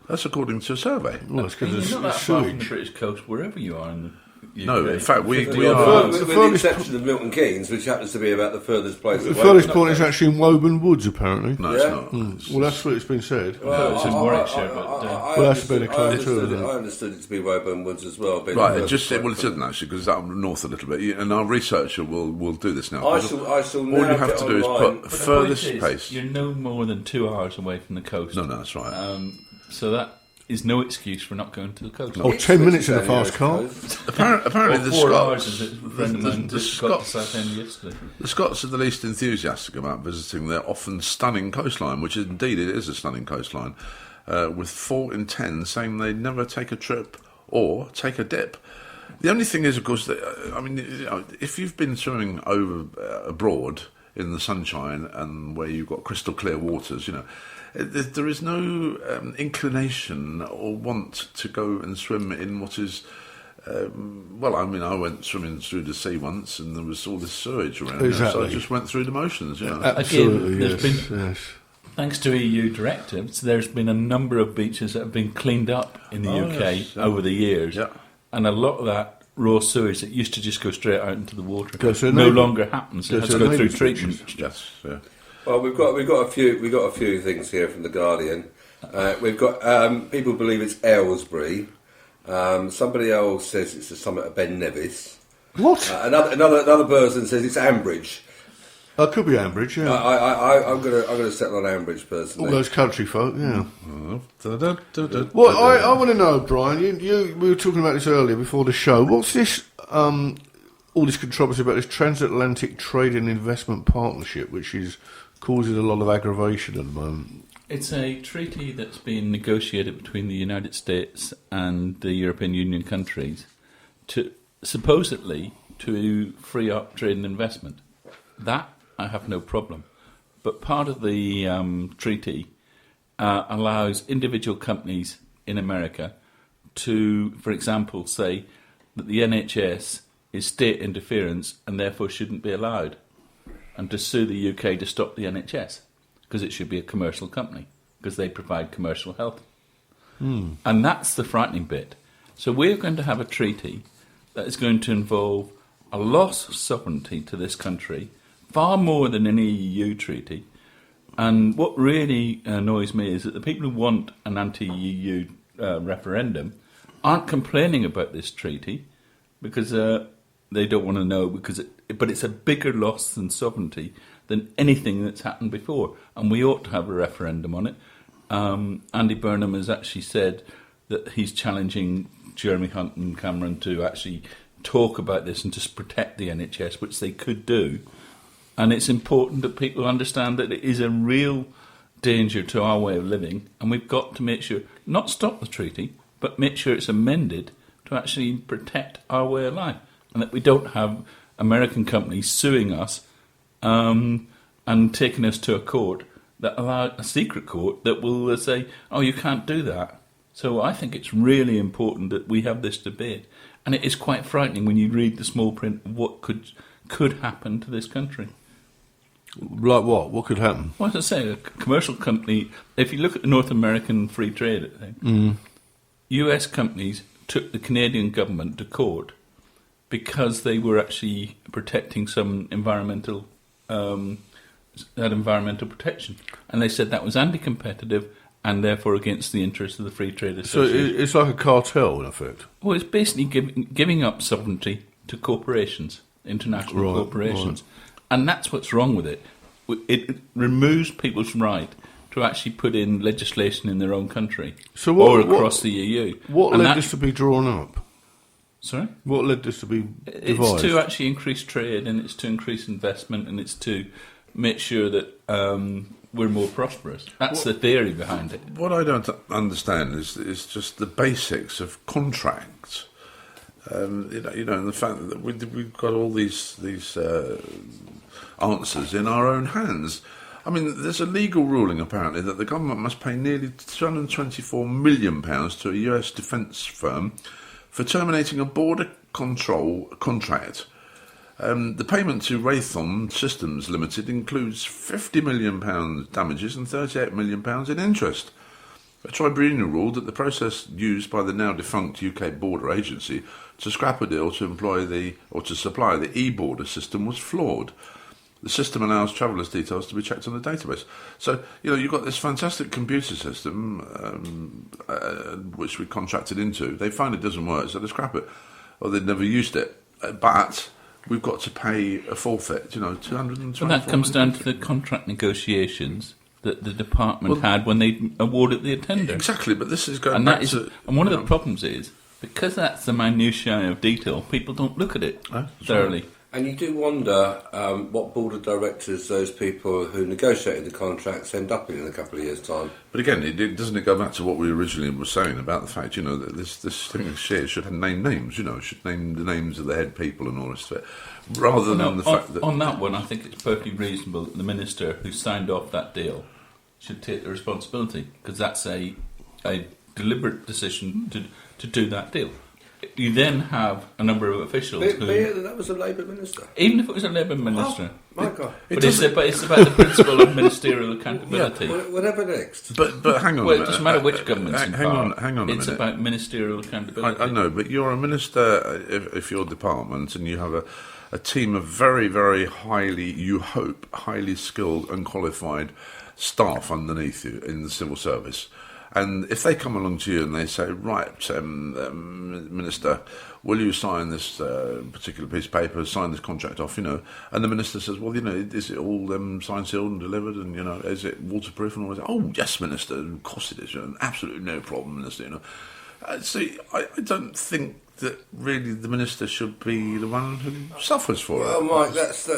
That's according to a survey. Well, that's because you're not that far from the British coast, wherever you are in the UK. No, in fact, we are. With the exception of Milton Keynes, which happens to be about the furthest place away. The furthest point is actually in Woburn Woods, apparently. No, it's not. Well, that's what it's been said. Well, it's in Warwickshire, but that's a bit of claim too. I understood it to be Woburn Woods as well. Right, it isn't actually, because it's up north a little bit, and our researcher will do this now. I shall all you have to do is put furthest pace. You're no more than 2 hours away from the coast. No, that's right. So that is no excuse for not going to the coast. 10 minutes in a fast car. Apparently the 4 Scots... hours, as a friend of mine just got to Southend yesterday. The Scots are the least enthusiastic about visiting their often stunning coastline, which indeed it is a stunning coastline, with 4 in 10 saying they'd never take a trip or take a dip. The only thing is, of course, that, if you've been swimming abroad in the sunshine and where you've got crystal clear waters, there is no inclination or want to go and swim in what is... I went swimming through the sea once and there was all this sewage around there, so I just went through the motions, Absolutely, yes. Thanks to EU directives, there's been a number of beaches that have been cleaned up in the UK over the years, and a lot of that raw sewage that used to just go straight out into the water no longer happens. It has to go through treatment. Yes, yeah. Well, we've got a few things here from the Guardian. We've got people believe it's Aylesbury. Somebody else says it's the summit of Ben Nevis. What? Another person says it's Ambridge. Could be Ambridge, yeah. I'm gonna settle on Ambridge personally. All those country folk, yeah. Well, I want to know, Brian. We were talking about this earlier before the show. What's this? All this controversy about this transatlantic trade and investment partnership, which is causing a lot of aggravation at the moment. It's a treaty that's been negotiated between the United States and the European Union countries to supposedly to free up trade and investment. That I have no problem. But part of the treaty allows individual companies in America to, for example, say that the NHS is state interference and therefore shouldn't be allowed, and to sue the UK to stop the NHS because it should be a commercial company because they provide commercial health. And that's the frightening bit. So we're going to have a treaty that is going to involve a loss of sovereignty to this country, far more than any EU treaty. And what really annoys me is that the people who want an anti-EU referendum aren't complaining about this treaty because they don't want to know, but it's a bigger loss than sovereignty than anything that's happened before, and we ought to have a referendum on it. Andy Burnham has actually said that he's challenging Jeremy Hunt and Cameron to actually talk about this and just protect the NHS, which they could do. And it's important that people understand that it is a real danger to our way of living, and we've got to make sure, not stop the treaty, but make sure it's amended to actually protect our way of life, and that we don't have American companies suing us and taking us to a court that a secret court that will say, oh, you can't do that. So I think it's really important that we have this debate, and it is quite frightening when you read the small print of what could happen to this country. Like what? What could happen? Well, as I say, a commercial company, if you look at the North American free trade thing, US companies took the Canadian government to court because they were actually protecting some environmental protection. And they said that was anti-competitive and therefore against the interests of the Free Trade Association. So it's like a cartel, in effect? Well, it's basically giving up sovereignty to corporations, international corporations. Right. And that's what's wrong with it. It removes people's right to actually put in legislation in their own country or across the EU. What led this to be drawn up? Sorry? What led this to be devised? It's to actually increase trade, and it's to increase investment, and it's to make sure that we're more prosperous. That's the theory behind it. What I don't understand is just the basics of contracts. And the fact that we've got all these answers in our own hands. I mean, there's a legal ruling apparently that the government must pay nearly £224 million to a US defence firm for terminating a border control contract. The payment to Raytheon Systems Limited includes £50 million damages and £38 million in interest. A tribunal ruled that the process used by the now defunct UK border agency to scrap a deal to supply the e-border system was flawed. The system allows travellers' details to be checked on the database. So, you've got this fantastic computer system, which we contracted into. They find it doesn't work, so they scrap it. Or they've never used it. But we've got to pay a forfeit, $224 And that comes down to the contract negotiations that the department had when they awarded the tender. Exactly, but this is going back to... And one of the problems is, because that's the minutiae of detail, people don't look at it thoroughly. Right. And you do wonder what board of directors those people who negotiated the contracts end up in a couple of years' time. But again, doesn't it go back to what we originally were saying about the fact, that this thing of shares should name names, should name the names of the head people and all this stuff, rather than the fact that... On that one, I think it's perfectly reasonable that the minister who signed off that deal should take the responsibility, because that's a deliberate decision to do that deal. You then have a number of officials that was a Labour minister. Even if it was a Labour minister. Oh, my God. But it's about the principle of ministerial accountability. Yeah, whatever next. But hang on a minute. Well, it doesn't matter which government's in power. Hang on a minute. It's about ministerial accountability. I know, but you're a minister if your department, and you have a team of very, very highly skilled and qualified staff underneath you in the civil service. And if they come along to you and they say, right, Minister, will you sign this particular piece of paper, sign this contract off, and the Minister says, well, is it all signed, sealed and delivered, and, is it waterproof and all that? Oh, yes, Minister, of course it is, absolutely no problem, Minister, See, I don't think that really the Minister should be the one who suffers for it. Well, Mike, that's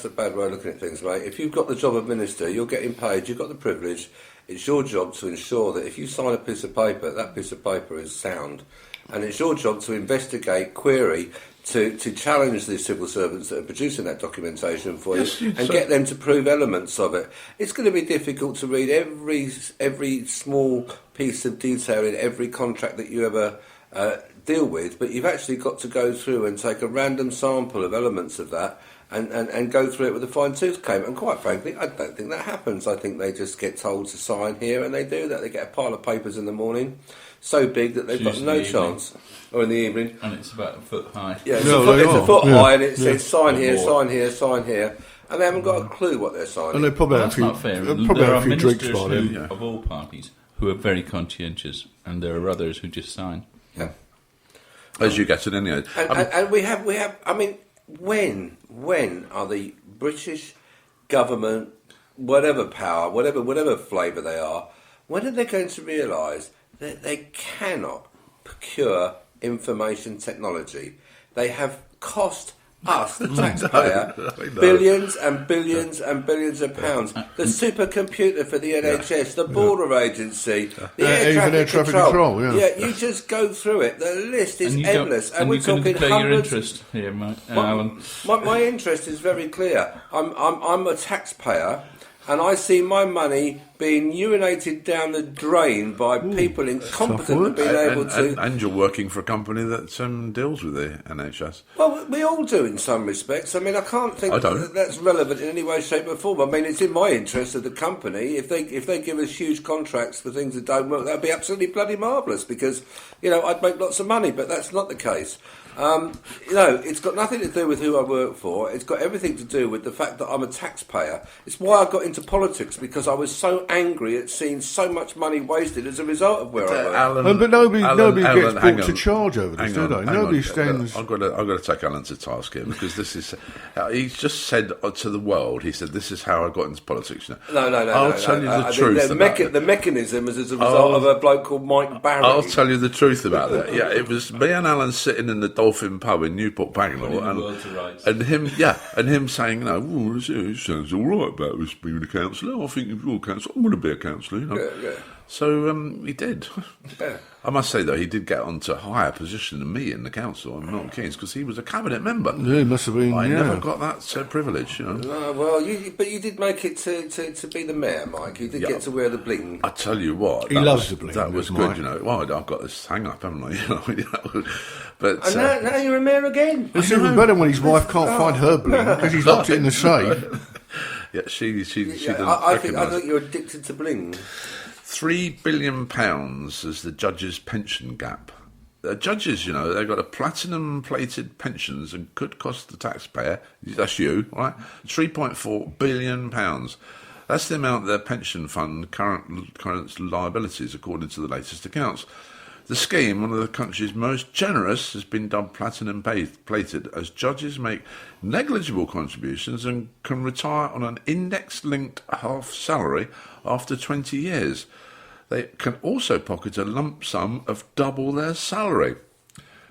a bad way of looking at things, mate. If you've got the job of Minister, you're getting paid, you've got the privilege. It's your job to ensure that if you sign a piece of paper, that piece of paper is sound. And it's your job to investigate, query, to challenge the civil servants that are producing that documentation for you and get them to prove elements of it. It's going to be difficult to read every small piece of detail in every contract that you ever deal with, but you've actually got to go through and take a random sample of elements of that and go through it with a fine-tooth comb. And quite frankly, I don't think that happens. I think they just get told to sign here, and they do that. They get a pile of papers in the morning, so big that they've got no chance. Or in the evening. And it's about a foot high. Yeah, it's a foot high, and it says sign here, sign here, sign here. And they haven't got a clue what they're signing. And they probably That's not fair. There are ministers of all parties who are very conscientious, and there are others who just sign. Yeah. As you get it anyway. And we have. I mean, when are the British government, whatever power, whatever flavour they are, when are they going to realise that they cannot procure information technology? They have cost us, the taxpayer, billions and billions and billions of pounds. The supercomputer for the NHS, the border agency, the air traffic control. Yeah, you just go through it. The list is endless, and we're talking hundreds. Your interest here, Alan. My interest is very clear. I'm a taxpayer, and I see my money being urinated down the drain by people incompetent of being able to... And you're working for a company that deals with the NHS. Well, we all do in some respects. I mean, I can't think that's relevant in any way, shape or form. I mean, it's in my interest of the company. If they give us huge contracts for things that don't work, that'd be absolutely bloody marvellous because, I'd make lots of money, but that's not the case. It's got nothing to do with who I work for. It's got everything to do with the fact that I'm a taxpayer. It's why I got into politics, because I was so angry at seeing so much money wasted as a result of where I work. But nobody gets brought to charge over this, do they? Nobody stands... I've got to take Alan to task here, because this is... he's just said to the world, he said, this is how I got into politics. No. I'll tell you the truth about the mechanism is as a result of a bloke called Mike Barry. I'll tell you the truth about that. Yeah, it was me and Alan sitting in the Dolphin pub in Newport Pagnell, and him saying, it sounds all right about us being a councillor. I think if you're a councillor, I'm going to be a councillor. Yeah. So he did. Yeah. I must say, though, he did get onto a higher position than me in the council in Milton Keynes because he was a cabinet member. Yeah, he must have been. I never got that privilege, No, well, but you did make it to be the mayor, Mike. You did get to wear the bling. I tell you what, he loves the bling. That was good, Well, I've got this hang up, haven't I? But and now you're a mayor again. It's even better when his wife can't find her bling because he's locked it in the safe. Yeah, she I think you're addicted to bling. £3 billion is the judges' pension gap. The judges, they've got a platinum-plated pensions and could cost the taxpayer, that's you, right, £3.4 billion. That's the amount their pension fund current liabilities, according to the latest accounts. The scheme, one of the country's most generous, has been dubbed platinum-plated as judges make negligible contributions and can retire on an index-linked half salary after 20 years. They can also pocket a lump sum of double their salary.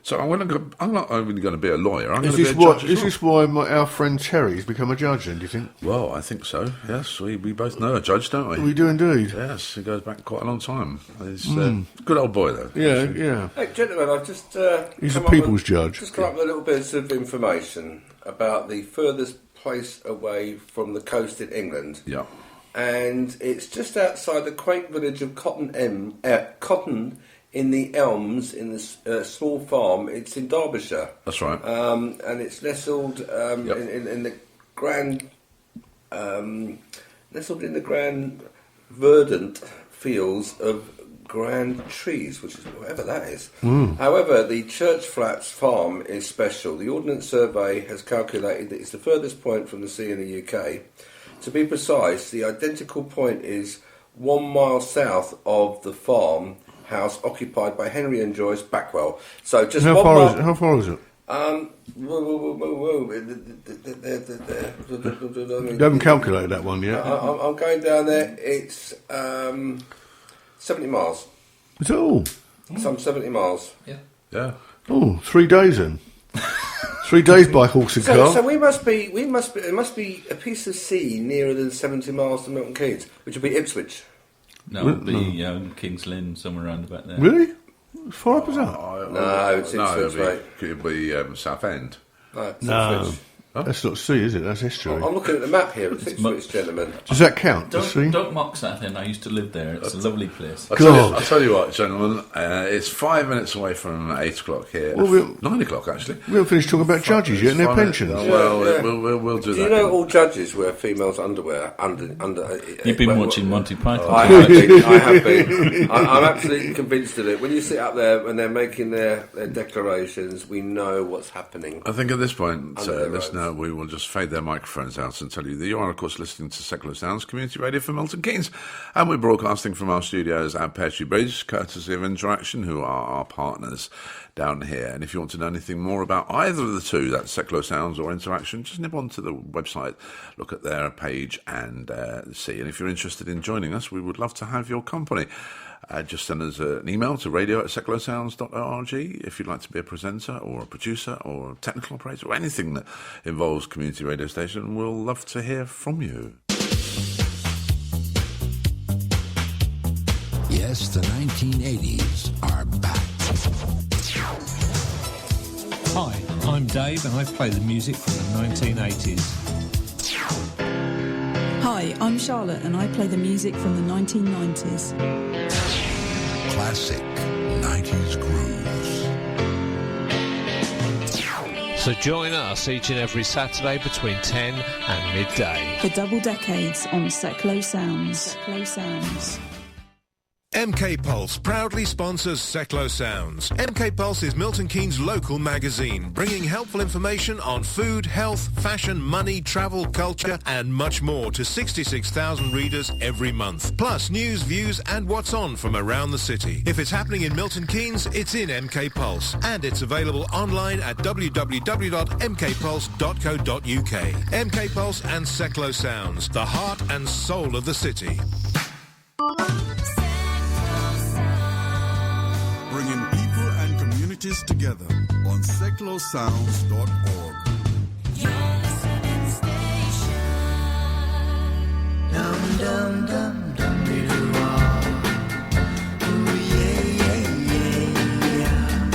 So I'm not only going to be a lawyer, I'm going to be a judge. Is this why our friend Terry's become a judge then, do you think? Well, I think so, yes. We both know a judge, don't we? We do indeed. Yes, it goes back quite a long time. He's a good old boy, though. Yeah. Hey, gentlemen, I've just... he's a people's judge. Just come up with a little bit of information about the furthest place away from the coast in England. Yeah. And it's just outside the quaint village of Cotton in the Elms, in the small farm. It's in Derbyshire. That's right. And it's nestled in the grand, verdant fields of grand trees, which is whatever that is. However, the Church Flats farm is special. The Ordnance Survey has calculated that it's the furthest point from the sea in the UK. To be precise, the identical point is 1 mile south of the farmhouse occupied by Henry and Joyce Backwell. So just How 1 far mile. is it? How far is it? You haven't calculated that one yet. I'm going down there. It's 70 miles. Is it all? Some 70 miles. Yeah. Oh, 3 days then. 3 days by horse and car. So it must be a piece of sea nearer than 70 miles to Milton Keynes, which would be Ipswich. No, it would be King's Lynn, somewhere around about there. Really? As far up as that? No, it's Ipswich, mate. It'd be Southend. No, it's No. Ipswich. That's not sea, is it? That's estuary. I'm looking at the map here. It's Ipswich, gentlemen. Does that count? The sea? Don't mock Southend. I used to live there. It's a lovely place. I'll tell you what, gentlemen. It's 5 minutes away from 8 o'clock here. Well, 9 o'clock, actually. We haven't finished talking about judges yet and their pensions. We'll do that. Do you know all judges wear females' underwear? You've been watching Monty Python. I have been. I'm absolutely convinced of it. When you sit up there and they're making their declarations, we know what's happening. I think at this point, listener, we will just fade their microphones out and tell you that you are, of course, listening to Secular Sounds, community radio for Milton Keynes. And we're broadcasting from our studios at Peartree Bridge, courtesy of Interaction, who are our partners down here. And if you want to know anything more about either of the two, that's Secular Sounds or Interaction, just nip onto the website, look at their page and see. And if you're interested in joining us, we would love to have your company. Just send us an email to radio@secularsounds.org if you'd like to be a presenter or a producer or a technical operator or anything that involves community radio station. We'll love to hear from you. Yes, the 1980s are back. Hi, I'm Dave and I play the music from the 1980s. Hi, I'm Charlotte and I play the music from the 1990s. Classic 90s grooves. So join us each and every Saturday between 10 and midday. For double decades on Seclo Sounds. Seclo Sounds. MK Pulse proudly sponsors Seclo Sounds. MK Pulse is Milton Keynes' local magazine, bringing helpful information on food, health, fashion, money, travel, culture, and much more to 66,000 readers every month. Plus news, views, and what's on from around the city. If it's happening in Milton Keynes, it's in MK Pulse, and it's available online at www.mkpulse.co.uk. MK Pulse and Seclo Sounds, the heart and soul of the city. Bringing people and communities together on seclosounds.org. Dum dum dum dum dee doo ah. Ooh yeah yeah yeah yeah.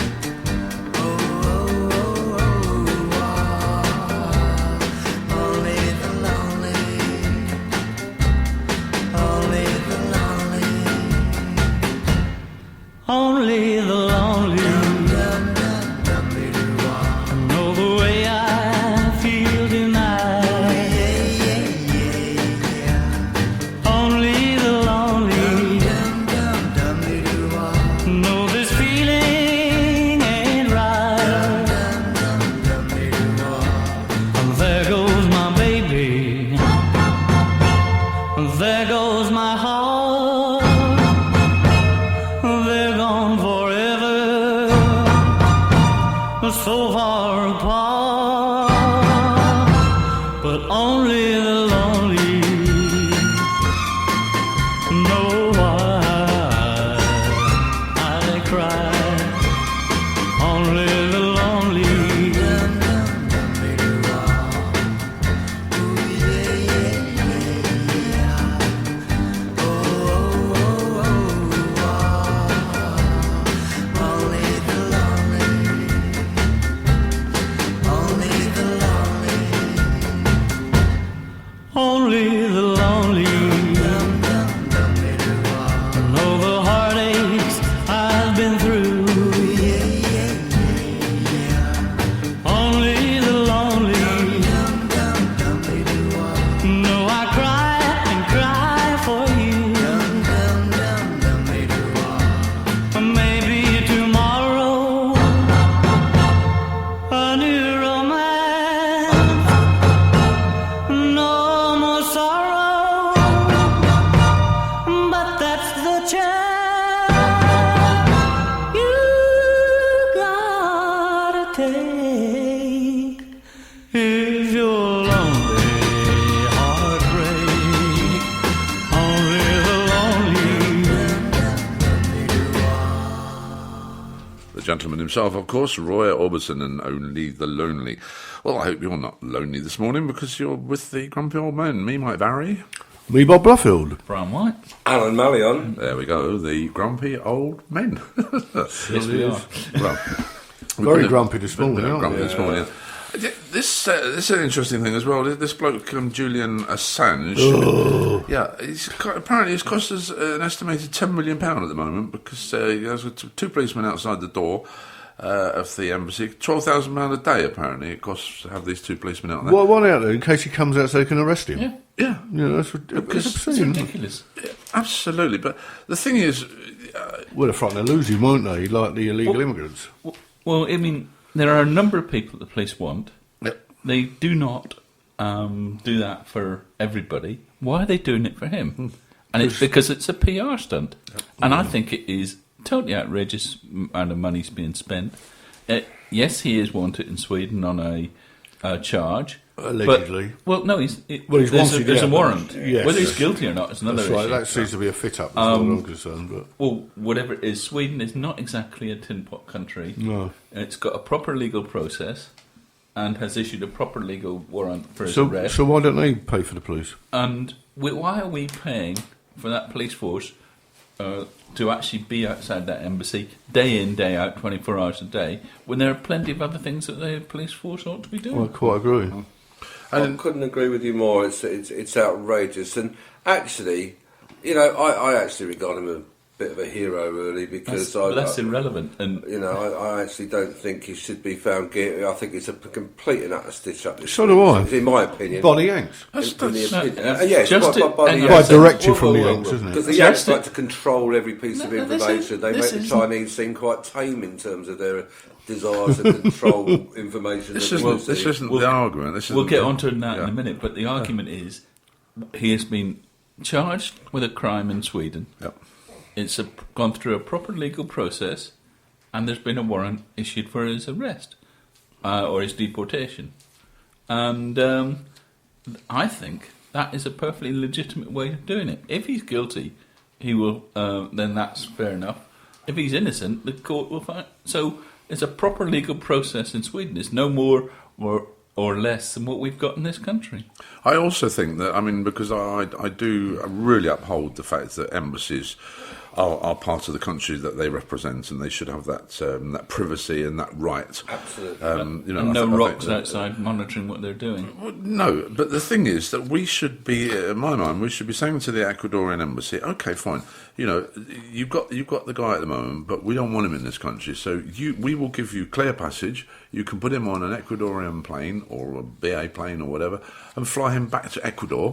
Oh oh oh oh ah. Only the lonely, only the lonely, only the lonely. Dum dum dum dee doo ah. Know the way I feel tonight. Only the lonely know this feeling ain't right. There goes my baby. There goes my heart. They're gone forever. So far apart. But only the lonely know why I cry. Only the lonely only the lonely know the heartaches I've been through. The gentleman himself, of course, Roy Orbison, and Only the Lonely. Well, I hope you're not lonely this morning because you're with the grumpy old men. Me, Mike Barry. Me, Bob Bluffield. Brian White. Alan Mallion. There we go, the grumpy old men. Yes, we are. Well, Very grumpy this morning, aren't grumpy we? this morning. This is an interesting thing as well. This bloke, Julian Assange, apparently it's cost us an estimated £10 million at the moment because he has two policemen outside the door of the embassy. £12,000 a day, apparently, it costs to have these two policemen out there. Well, one out there in case he comes out so they can arrest him. Yeah. That's It's obscene. ridiculous. Yeah, absolutely. But the thing is... well, they're frightened to lose him, won't they? Like the illegal immigrants. Well, I mean, there are a number of people that the police want. Yep. They do not do that for everybody. Why are they doing it for him? And it's because it's a PR stunt. Yep. And I think it is totally outrageous amount of money's being spent. Yes, he is wanted in Sweden on a charge. Allegedly. There's wanted, a warrant. Yes, Whether he's guilty or not is another issue. That seems to be a fit-up as far as I'm concerned. But. Well, whatever it is, Sweden is not exactly a tin pot country. No. It's got a proper legal process and has issued a proper legal warrant for his arrest. So why don't they pay for the police? And why are we paying for that police force to actually be outside that embassy day in, day out, 24 hours a day, when there are plenty of other things that the police force ought to be doing? Well, I quite agree. I couldn't agree with you more. It's outrageous, and actually, I actually regard him a bit of a hero, really, because that's irrelevant. And I actually don't think he should be found guilty. I think it's a complete and utter stitch up. So do I. In my opinion, By the Yanks. By directive from the Yanks, isn't it? Because the Yanks like to control every piece of information. They make the Chinese seem quite tame in terms of their desire to control information. This isn't the argument. We'll get onto that in a minute, but the argument is he has been charged with a crime in Sweden. Yep. It's gone through a proper legal process, and there's been a warrant issued for his arrest or his deportation. And I think that is a perfectly legitimate way of doing it. If he's guilty, he will. Then that's fair enough. If he's innocent, the court will find. So it's a proper legal process in Sweden. It's no more or less than what we've got in this country. I also think that, because I do really uphold the fact that embassies are part of the country that they represent, and they should have that privacy and that right. Absolutely. And no rocks outside monitoring what they're doing. Well, no, but the thing is that we should be, in my mind, we should be saying to the Ecuadorian embassy, okay, fine, you've got the guy at the moment, but we don't want him in this country, so we will give you clear passage. You can put him on an Ecuadorian plane or a BA plane or whatever, and fly him back to Ecuador,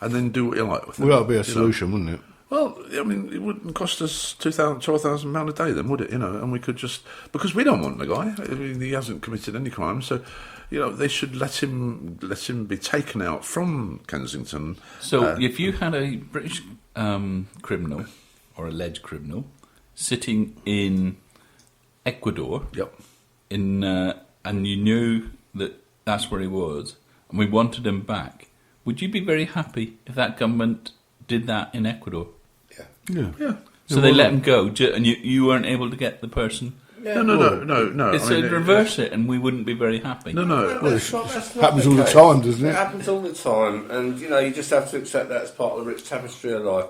and then do what you like with him. Well, that would be a solution, wouldn't it? Well, it wouldn't cost us £12,000 a day then, would it? And we could just... Because we don't want the guy. He hasn't committed any crime, so, they should let him be taken out from Kensington. So if you had a British criminal, or alleged criminal, sitting in Ecuador, and you knew that that's where he was, and we wanted him back, would you be very happy if that government did that in Ecuador? Yeah. So they let him go, and you weren't able to get the person. Yeah. No. It's reverse it, and we wouldn't be very happy. No. Well, it happens all the time, doesn't it? It happens all the time, and you just have to accept that as part of the rich tapestry of life.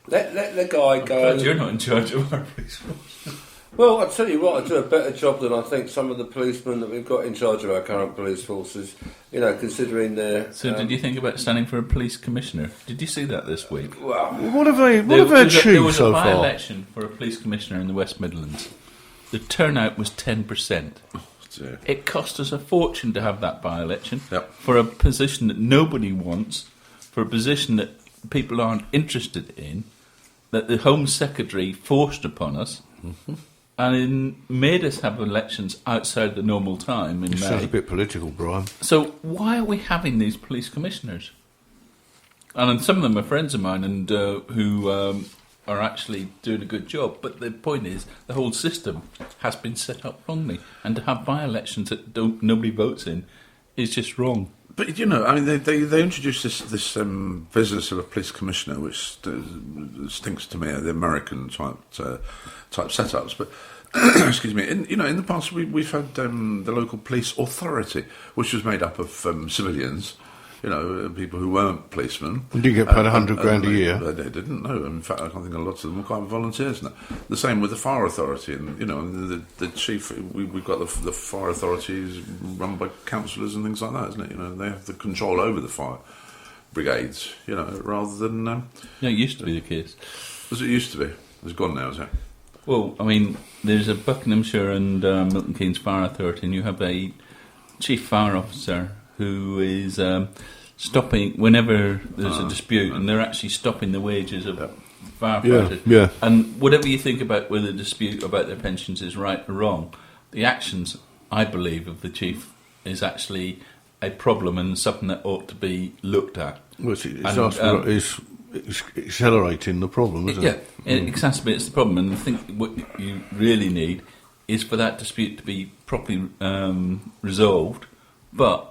Let the guy go. You're not in charge of our police force. Well, I'll tell you what, I do a better job than I think some of the policemen that we've got in charge of our current police forces, considering their... So did you think about standing for a police commissioner? Did you see that this week? Well, what have they achieved There was so a far? by-election for a police commissioner in the West Midlands. The turnout was 10%. It cost us a fortune to have that by-election for a position that nobody wants, for a position that people aren't interested in, that the Home Secretary forced upon us. Mm-hmm. And it made us have elections outside the normal time in May. Sounds a bit political, Brian. So why are we having these police commissioners? And some of them are friends of mine and who are actually doing a good job. But the point is, the whole system has been set up wrongly. And to have by-elections that nobody votes in is just wrong. But you know, I mean, they introduced this business of a police commissioner, which stinks to me of the American type setups. But excuse me, in the past we've had the local police authority, which was made up of civilians. You know, people who weren't policemen. And you get paid $100,000 a year. They didn't know. In fact, I think a lot of them were quite volunteers now. The same with the fire authority, and you know, the chief. We've got the fire authorities run by councillors and things like that, isn't it? You know, they have the control over the fire brigades. You know, rather than. It used to be the case. As it used to be. It's gone now, is it? Well, I mean, there's a Buckinghamshire and Milton Keynes Fire Authority, and you have a chief fire officer who is stopping whenever there's a dispute, and they're actually stopping the wages of firefighters. Yeah. And whatever you think about whether the dispute about their pensions is right or wrong, the actions, I believe, of the chief is actually a problem and something that ought to be looked at. Well, it's accelerating the problem, isn't it? Yeah, it exacerbates the problem, and I think what you really need is for that dispute to be properly resolved, but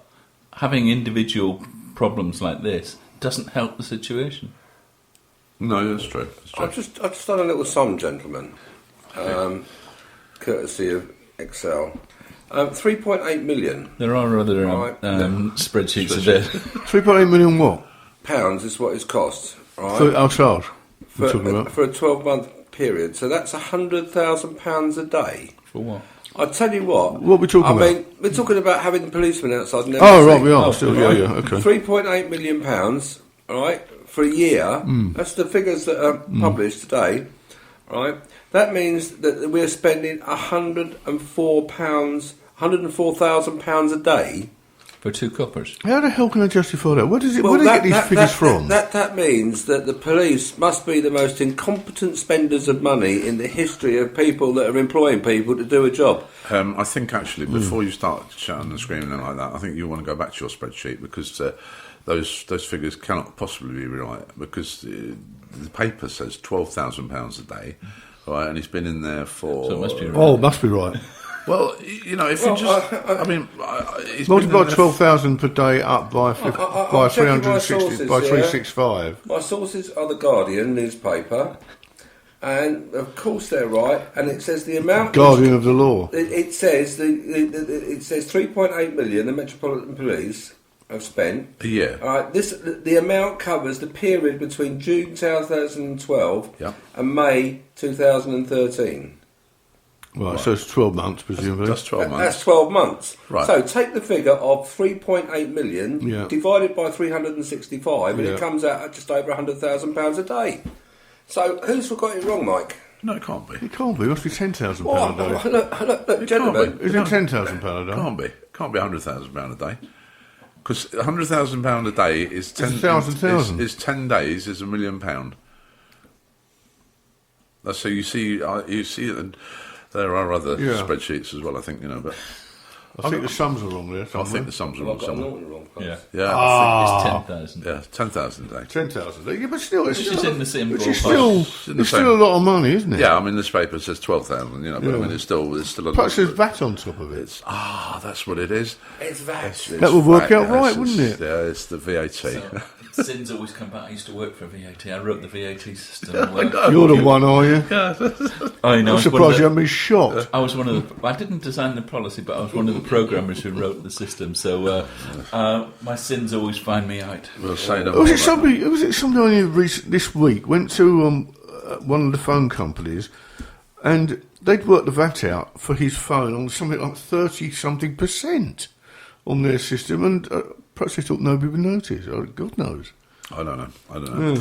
having individual problems like this doesn't help the situation. No, that's true. I've just done a little sum, gentlemen, courtesy of Excel. 3.8 million. There are other spreadsheets of it. 3.8 million what? Pounds is what it's cost, right? For our charge? For a 12-month period. So that's £100,000 a day. For what? I'll tell you what. What are we talking about? I mean, we're talking about having the policemen outside. And right, we are. Still, right? yeah, okay. £3.8 million, right, for a year. That's the figures that are published today, right? That means that we're spending £104,000 a day. For two coppers. How the hell can I justify that? Where do they get these figures from? That means that the police must be the most incompetent spenders of money in the history of people that are employing people to do a job. I think actually, before you start shouting and screaming like that, I think you want to go back to your spreadsheet, because those figures cannot possibly be right, because the paper says £12,000 a day, right, and he's been in there for. So it must be right. Oh, it must be right. Well, you know, if you just, multiply 12,000 per day up by 360 by 365. My sources are the Guardian newspaper, and of course they're right. And it says the amount. Guardian of the law. It says it says 3.8 million. The Metropolitan Police have spent. Yeah. All right. The amount covers the period between June 2012 and May 2013. Right, so it's 12 months, presumably. That's 12 months. That's 12 months. Right. So take the figure of 3.8 million divided by 365, and it comes out at just over £100,000 a day. So who's got it wrong, Mike? No, it can't be. It can't be. It must be £10,000 a day. Look, gentlemen. Is it £10,000 a day? Can't be. Can't be £100,000 a day. Because £100,000 a day is 10 is 1,000,000. Is 10 days is £1 million. That's so you see and there are other spreadsheets as well, I think, you know, but I think the sums are wrong there. I think the sums are wrong somewhere. Yeah. I think it's 10,000. Yeah, 10,000 a day. 10,000 a day. Yeah, but still, it's in the same Which ballpark. is still, it's still a lot of money, isn't it? Yeah, I mean, this paper says 12,000, you know, but I mean, it's still a lot. Plus there's VAT on top of it. It's, that's what it is. It's VAT. That would work out right, wouldn't it? Yeah, it's the VAT. So, sins always come back. I used to work for VAT. I wrote the VAT system. You're the one, are you? I know. I'm surprised you haven't been shot. I was one of the. I didn't design the policy, but I was one of the programmers who wrote the system. So my sins always find me out. We'll say no. Was it somebody this week went to one of the phone companies, and they'd worked the VAT out for his phone on something like 30-something% on their system, and perhaps they thought nobody would notice. God knows. I don't know. Yeah.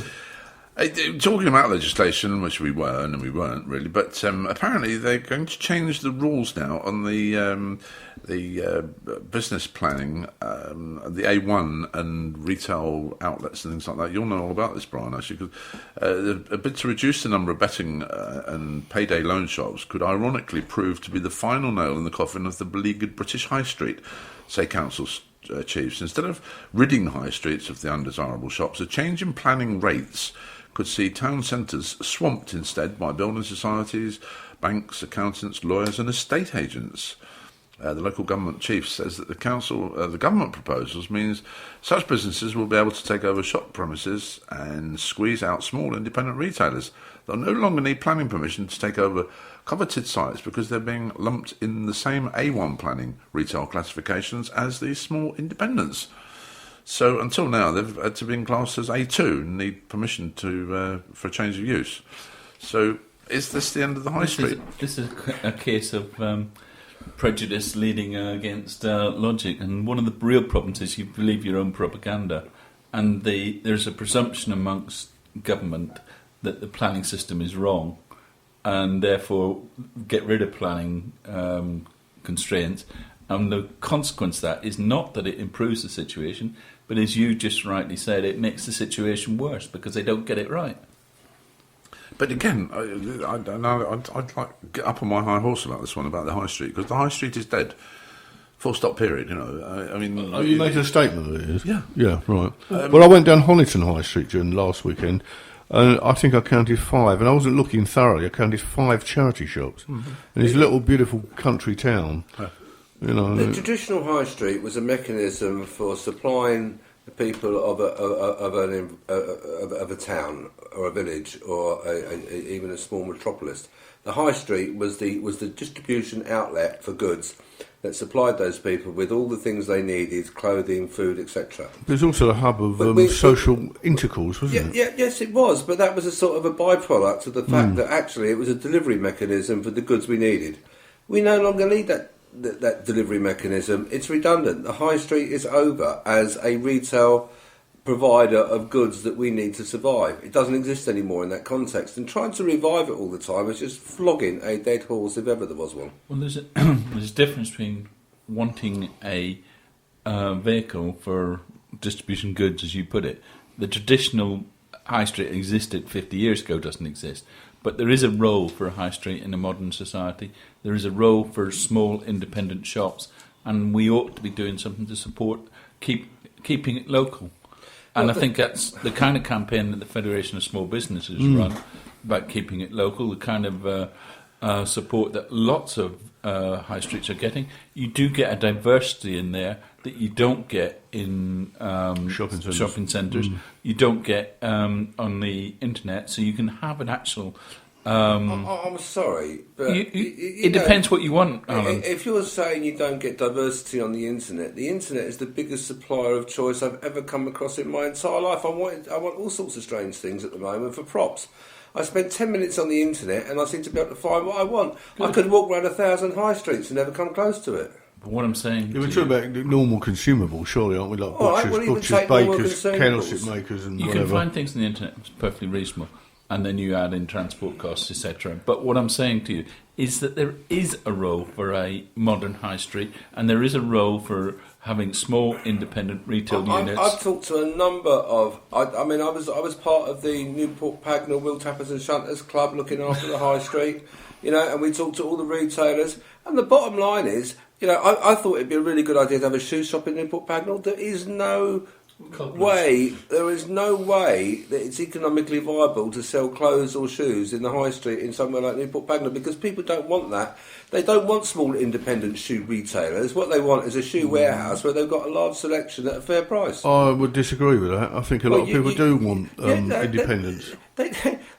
Talking about legislation, which we were and we weren't really, but apparently they're going to change the rules now on the business planning, the A1 and retail outlets and things like that. You'll know all about this, Brian, actually, because a bid to reduce the number of betting and payday loan shops could ironically prove to be the final nail in the coffin of the beleaguered British High Street, say council chiefs. Instead of ridding high streets of the undesirable shops, a change in planning rates could see town centres swamped instead by building societies, banks, accountants, lawyers and estate agents. the local government chief, says that the government proposals means such businesses will be able to take over shop premises and squeeze out small independent retailers. They'll no longer need planning permission to take over coveted sites because they're being lumped in the same A1 planning retail classifications as these small independents. So until now, they've had to be classed as A2 and need permission for a change of use. So is this the end of the high street? This is a case of prejudice leading against logic, and one of the real problems is you believe your own propaganda, and there's a presumption amongst government that the planning system is wrong, and therefore get rid of planning constraints. And the consequence of that is not that it improves the situation, but as you just rightly said, it makes the situation worse because they don't get it right. But again, I'd like to get up on my high horse about this one, about the high street, because the high street is dead. Full stop, period, you know. I mean... you made a statement that it is? Yeah. Yeah, right. Well, I went down Honiton High Street during last weekend, and I think I counted 5, and I wasn't looking thoroughly. I counted 5 charity shops. Mm-hmm. And it's a little beautiful country town. You know, the traditional high street was a mechanism for supplying the people of a town or a village or even a small metropolis. The high street was the distribution outlet for goods that supplied those people with all the things they needed: clothing, food, etc. There's also a hub of social intercourse, wasn't it? Yes, it was, but that was a sort of a byproduct of the fact that actually it was a delivery mechanism for the goods we needed. We no longer need that delivery mechanism. It's redundant. The high street is over as a retail provider of goods that we need to survive. It doesn't exist anymore in that context, and trying to revive it all the time is just flogging a dead horse if ever there was one. Well, there's a difference between wanting a vehicle for distribution goods, as you put it. The traditional high street existed 50 years ago, doesn't exist. But there is a role for a high street in a modern society. There is a role for small independent shops, and we ought to be doing something to support keeping it local. And I think that's the kind of campaign that the Federation of Small Businesses run about keeping it local, the kind of support that lots of high streets are getting. You do get a diversity in there that you don't get in shopping centres. You don't get on the internet, so you can have an actual... I'm sorry, but... it depends what you want, Alan. If you're saying you don't get diversity on the internet is the biggest supplier of choice I've ever come across in my entire life. I want all sorts of strange things at the moment for props. I spend 10 minutes on the internet and I seem to be able to find what I want. Good. I could walk around 1,000 high streets and never come close to it. But what I'm saying... We're talking about normal consumables, surely, aren't we? Like butchers, bakers, candlestick makers and you whatever. You can find things on the internet that's perfectly reasonable, and then you add in transport costs, etc. But what I'm saying to you is that there is a role for a modern high street, and there is a role for having small independent retail units. I've talked to a number of... I was part of the Newport Pagnell Wheel Tappers and Shunters Club looking after the high street, you know, and we talked to all the retailers, and the bottom line is, you know, I thought it'd be a really good idea to have a shoe shop in Newport Pagnell. There is no way that it's economically viable to sell clothes or shoes in the high street in somewhere like Newport Pagnell, because people don't want that. They don't want small independent shoe retailers. What they want is a shoe warehouse where they've got a large selection at a fair price. I would disagree with that. I think a lot of people do want independence.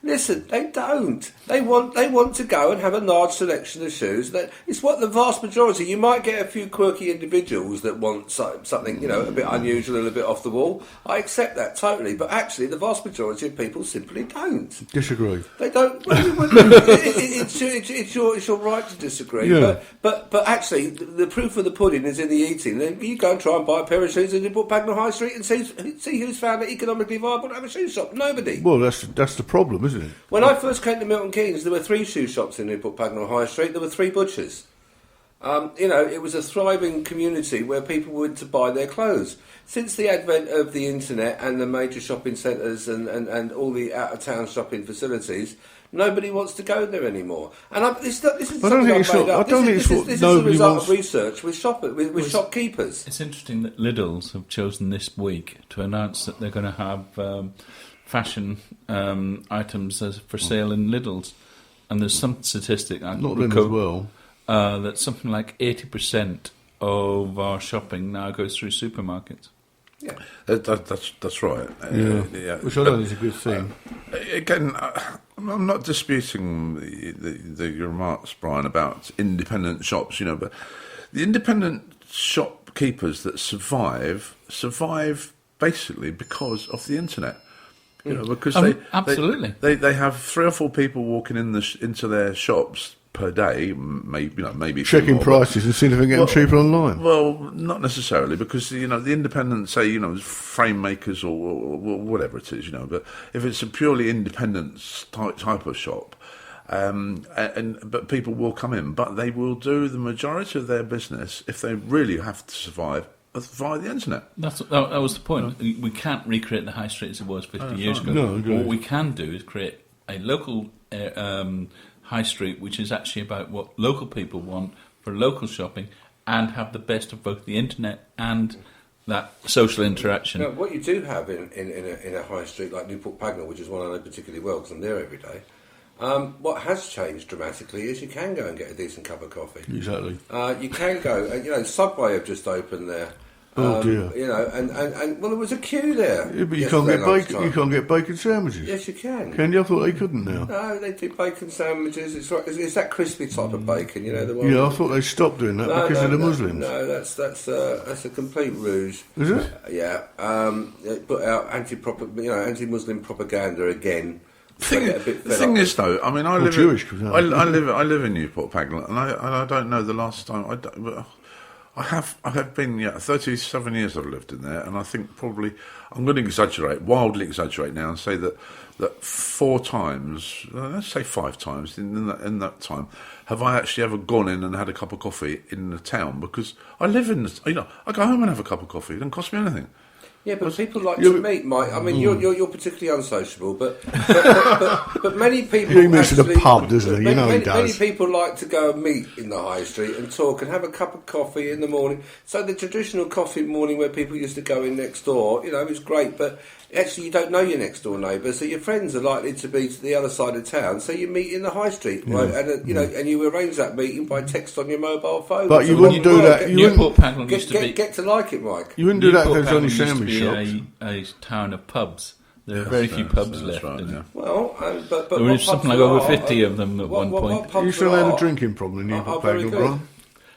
Listen, they don't. They want to go and have a large selection of shoes. It's what the vast majority. You might get a few quirky individuals that want something, you know, a bit unusual and a bit off the wall. I accept that totally, but actually, the vast majority of people simply don't. Disagree. They don't. It's your right to disagree. Yeah. But actually, the proof of the pudding is in the eating. You go and try and buy a pair of shoes in Newport Pagnell High Street and see who's found it economically viable to have a shoe shop. Nobody. Well, that's the problem, isn't it? When I first came to Milton Keynes, there were 3 shoe shops in Newport Pagnell High Street. There were 3 butchers. You know, it was a thriving community where people went to buy their clothes. Since the advent of the internet and the major shopping centres and all the out-of-town shopping facilities, nobody wants to go there anymore. And this is something I've made up. This is a result of research with shopkeepers. It's interesting that Lidl's have chosen this week to announce that they're going to have fashion items for sale in Lidl's. And there's some statistic I not them as well. that something like 80% of our shopping now goes through supermarkets. Yeah, that's right. Which I don't think is a good thing. Again, I'm not disputing the your remarks, Brian, about independent shops. But the independent shopkeepers that survive basically because of the internet. Because absolutely they have 3 or 4 people walking into their shops per day, maybe checking more, prices and seeing if they can get them cheaper online. Well, not necessarily, because the independent, say, frame makers or whatever it is, but if it's a purely independent type of shop, but people will come in, but they will do the majority of their business, if they really have to survive, via the internet. That was the point. We can't recreate the high street as it was 50 years ago. No, what we can do is create a local high street, which is actually about what local people want for local shopping, and have the best of both the internet and that social interaction. What you do have in a high street like Newport Pagnell, which is one I know particularly well because I'm there every day, what has changed dramatically is you can go and get a decent cup of coffee. Exactly. You can go, Subway have just opened there. Oh dear! And well, there was a queue there. Yeah, but you can't get bacon. You can't get bacon sandwiches. Yes, you can. Can you? I thought they couldn't now. No, they do bacon sandwiches. It's that crispy type of bacon, the one. Yeah, I thought they stopped doing that because of the Muslims. No, that's a complete ruse. Is it? Yeah. They put out anti-Muslim propaganda again. The thing is, though, I mean, I live in Newport Pagnell, and I don't know the last time I have been 37 years I've lived in there, and I think probably I'm going to wildly exaggerate now, and say that 4 times, let's say 5 times in that time, have I actually ever gone in and had a cup of coffee in the town, because I live in I go home and have a cup of coffee. It doesn't cost me anything. Yeah, but people like to meet, Mike. I mean, you're particularly unsociable, but many people. He moves to the pub, doesn't he? He does. Many people like to go and meet in the high street and talk and have a cup of coffee in the morning. So the traditional coffee morning where people used to go in next door, is great, but actually you don't know your next door neighbour, so your friends are likely to be to the other side of town. So you meet in the high street, right? And and you arrange that meeting by text on your mobile phone. But you wouldn't do that. Newport Pagnell used to be. Get to like it, Mike. You wouldn't do that if there's only sandwich shops. A town of pubs. There are very few pubs left. Right, Well, but there were something like over 50 of them at one point. You still had a drinking problem in Newport Pagnell, Brian?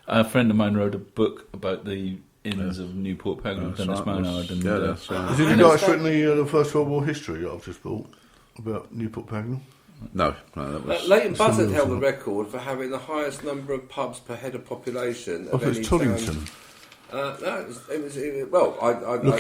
A friend of mine wrote a book about the inns of Newport Pagnell, Dennis Maynard. Is it the guy written the First World War history that I've just bought about Newport Pagnell? No, that was... Leighton Buzzard held the record for having the highest number of pubs per head of population of any Toddington. Look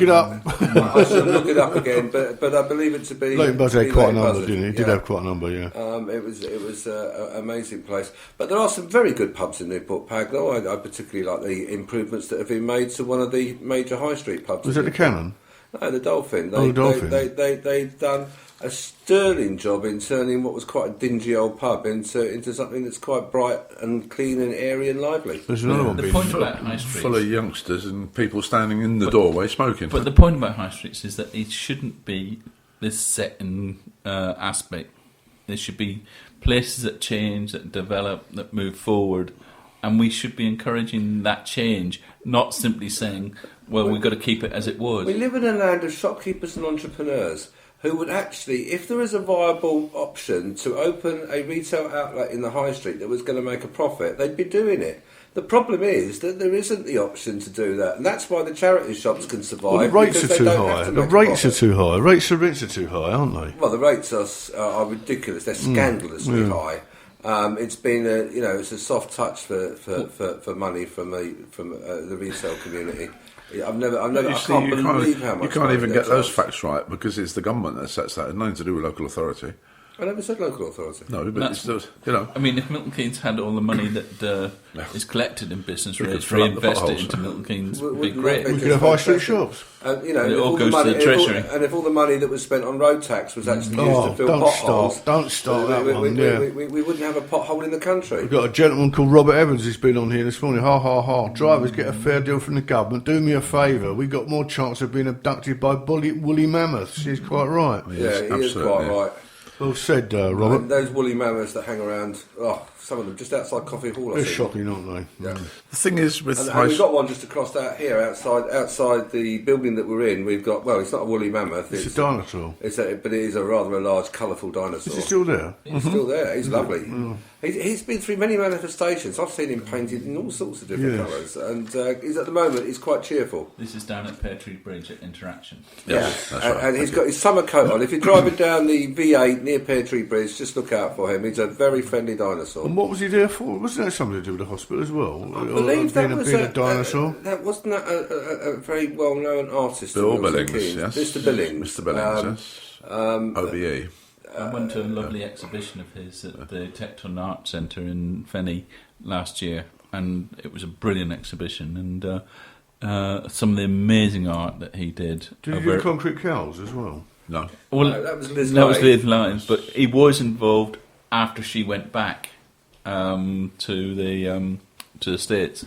it up. I should look it up again, but I believe it to be. Leighton Buzzard had quite a number, didn't he? He did have quite a number, yeah. It was an amazing place, but there are some very good pubs in Newport Pagnell. I particularly like the improvements that have been made to one of the major high street pubs. Was it the Cannon? No, the Dolphin. The Dolphin. They've done a sterling job in turning what was quite a dingy old pub into something that's quite bright and clean and airy and lively. There's another one the point about high streets, full of youngsters and people standing in the doorway smoking. But the point about high streets is that it shouldn't be this set in aspect. There should be places that change, that develop, that move forward, and we should be encouraging that change, not simply saying, well, we've got to keep it as it was. We live in a land of shopkeepers and entrepreneurs who would actually, if there is a viable option to open a retail outlet in the high street that was going to make a profit, they'd be doing it. The problem is that there isn't the option to do that, and that's why the charity shops can survive. Well, the rates are too high. The rates are too high. Rates of rents are too high, aren't they? Well, the rates are ridiculous. They're scandalously high. It's been it's a soft touch for money from the retail community. I can't believe how much. You can't even get those facts right because it's the government that sets that. It's nothing to do with local authority. I never said local authority. No, but it's still, I mean, if Milton Keynes had all the money that is collected in business rates reinvested into Milton Keynes, would be great. We could have high street shops. It all goes to the treasury. And if all the money that was spent on road tax was actually used to fill potholes, don't start that one. We wouldn't have a pothole in the country. We've got a gentleman called Robert Evans who's been on here this morning. Ha ha ha! Drivers get a fair deal from the government. Do me a favour. We got more chance of being abducted by woolly mammoths. He's quite right. Yeah, he is quite right. Well said, Robert. And those woolly mammoths that hang around, some of them just outside Coffee Hall. They're shocking, aren't they? Yeah. The thing is with and we've got one just across that here outside the building that we're in. We've got it's not a woolly mammoth. It's a dinosaur. But it is a rather large, colourful dinosaur. Is he still there? He's still there. He's lovely. He's been through many manifestations. I've seen him painted in all sorts of different colours, and he's at the moment he's quite cheerful. This is down at Pear Tree Bridge at Interaction. Yes, that's right. And he's got his summer coat on. If you're driving down the V8 near Pear Tree Bridge, just look out for him. He's a very friendly dinosaur. And what was he there for? Wasn't there something to do with the hospital as well? I believe that was a dinosaur. That wasn't a very well-known artist. Bill Billings, yes. Mr. Billings. Mr. Billings, yes. OBE. I went to a lovely exhibition of his at the Tecton Art Centre in Fenny last year, and it was a brilliant exhibition, and some of the amazing art that he did. Did he do concrete cows as well? No. Well, no, that was Liz Lyons, but he was involved after she went back to the States.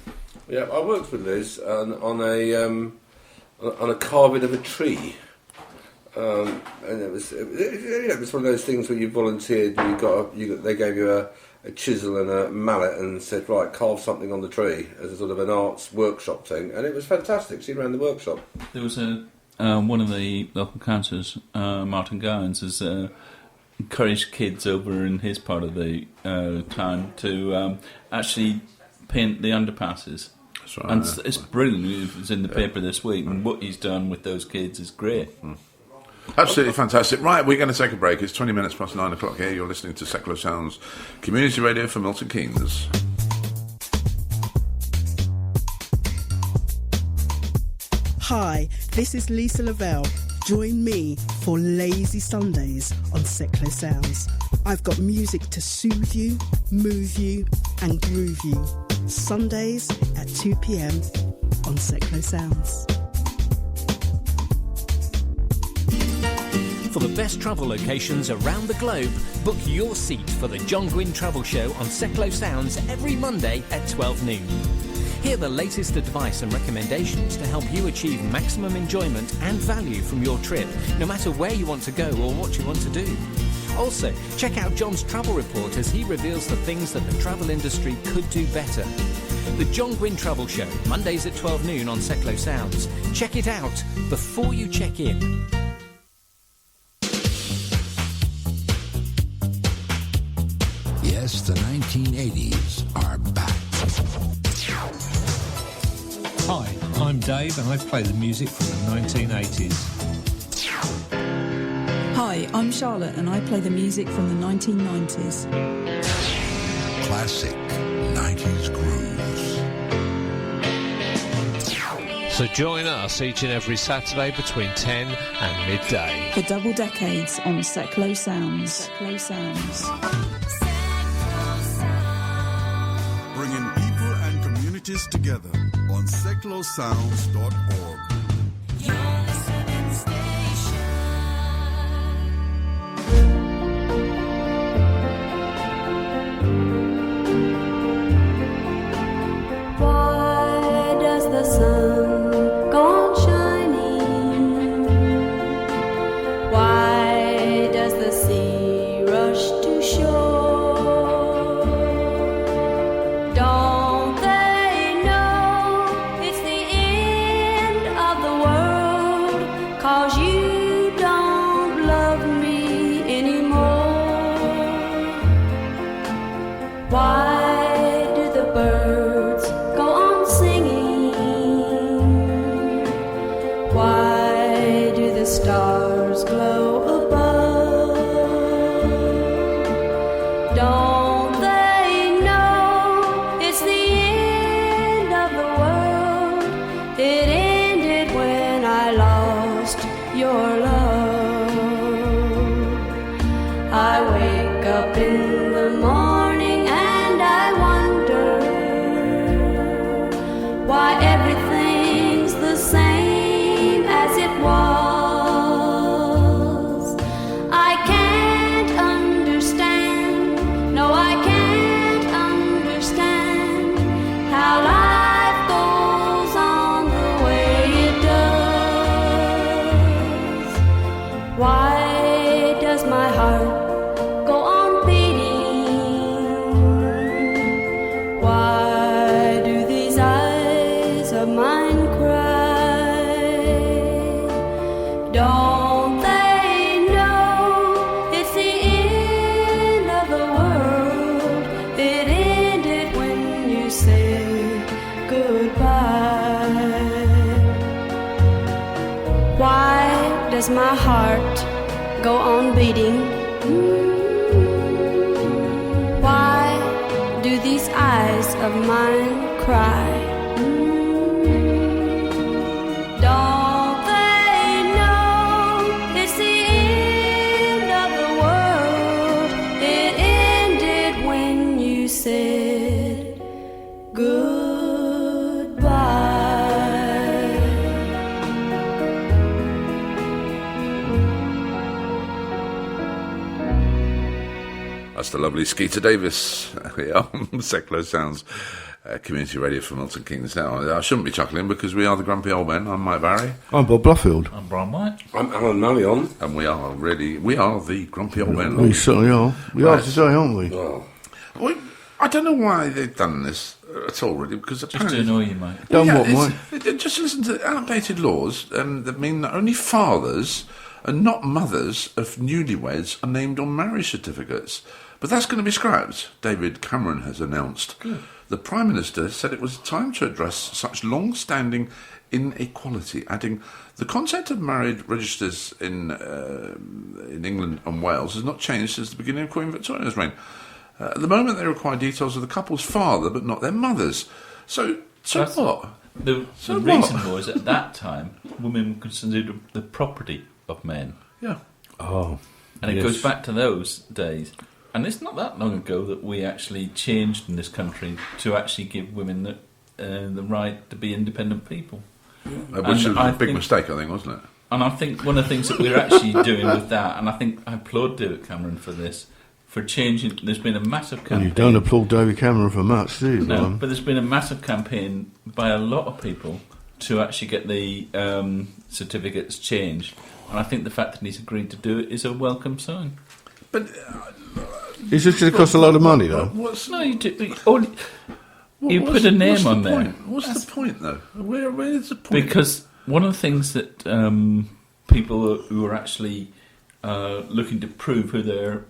Yeah, I worked with Liz on a carving of a tree. And it was one of those things where you volunteered. They gave you a chisel and a mallet and said, right, carve something on the tree as a sort of an arts workshop thing, and it was fantastic. She ran the workshop. There was one of the local councillors, Martin Gowans, has encouraged kids over in his part of the town to actually paint the underpasses. That's right, and it's brilliant. It was in the paper this week, and what he's done with those kids is great. Absolutely fantastic. Right, we're going to take a break. It's 20 minutes past 9 o'clock here. You're listening to Secular Sounds Community Radio for Milton Keynes. Hi, this is Lisa Lavelle. Join me for Lazy Sundays on Secular Sounds. I've got music to soothe you, move you and groove you. Sundays at 2 p.m. on Secular Sounds. For the best travel locations around the globe, book your seat for the John Gwynn Travel Show on Seclo Sounds every Monday at 12 noon. Hear the latest advice and recommendations to help you achieve maximum enjoyment and value from your trip, no matter where you want to go or what you want to do. Also, check out John's travel report as he reveals the things that the travel industry could do better. The John Gwynn Travel Show, Mondays at 12 noon on Seclo Sounds. Check it out before you check in. Yes, the 1980s are back. Hi, I'm Dave and I play the music from the 1980s. Hi, I'm Charlotte and I play the music from the 1990s. Classic 90s grooves. So join us each and every Saturday between 10 and midday. For double decades on Seclo Sounds. Seclo Sounds. Bringing people and communities together on seclosounds.org. Why does the sun go on shining? Why does the sea rush to shore? Don't they know it's the end of the world? 'Cause you don't love me anymore. Why do the birds go on singing? Why do the stars glow above? Don't they know it's the end of the world? It ended when I lost your love. I wake up in the morning and I wonder does my heart go on beating? Why do these eyes of mine cry? Don't they know it's the end of the world? It ended when you said goodbye. That's the lovely Skeeter Davis here on Secular Sounds community radio for Milton Keynes. Now, I shouldn't be chuckling because we are the Grumpy Old Men. I'm Mike Barry. I'm Bob Bluffield. I'm Brian White. I'm Alan Mallion. And we are the Grumpy Old Men. We certainly are. We are today, aren't we? Well, I don't know why they've done this at all, really, because Just apparently... to annoy you, mate. Done what, Mike? Just listen to outdated laws that mean that only fathers and not mothers of newlyweds are named on marriage certificates. But that's going to be scrapped, David Cameron has announced. Good. The Prime Minister said it was time to address such long-standing inequality, adding, the concept of married registers in England and Wales has not changed since the beginning of Queen Victoria's reign. At the moment, they require details of the couple's father, but not their mothers. So what? The reason was, at that time, women were considered the property of men. Yeah. Oh. And it yes. goes back to those days. And it's not that long ago that we actually changed in this country to actually give women the right to be independent people. Which was a big mistake, I think, wasn't it? And I think one of the things that we're actually doing with that, and I think I applaud David Cameron for this, for changing. There's been a massive campaign. Well, you don't applaud David Cameron for much, do you? No, but there's been a massive campaign by a lot of people to actually get the certificates changed. And I think the fact that he's agreed to do it is a welcome sign. But is this going to cost a lot of money, though? No, you do. You put a name on there. What's the point, though? Where is the point? Because one of the things that people who are actually looking to prove who their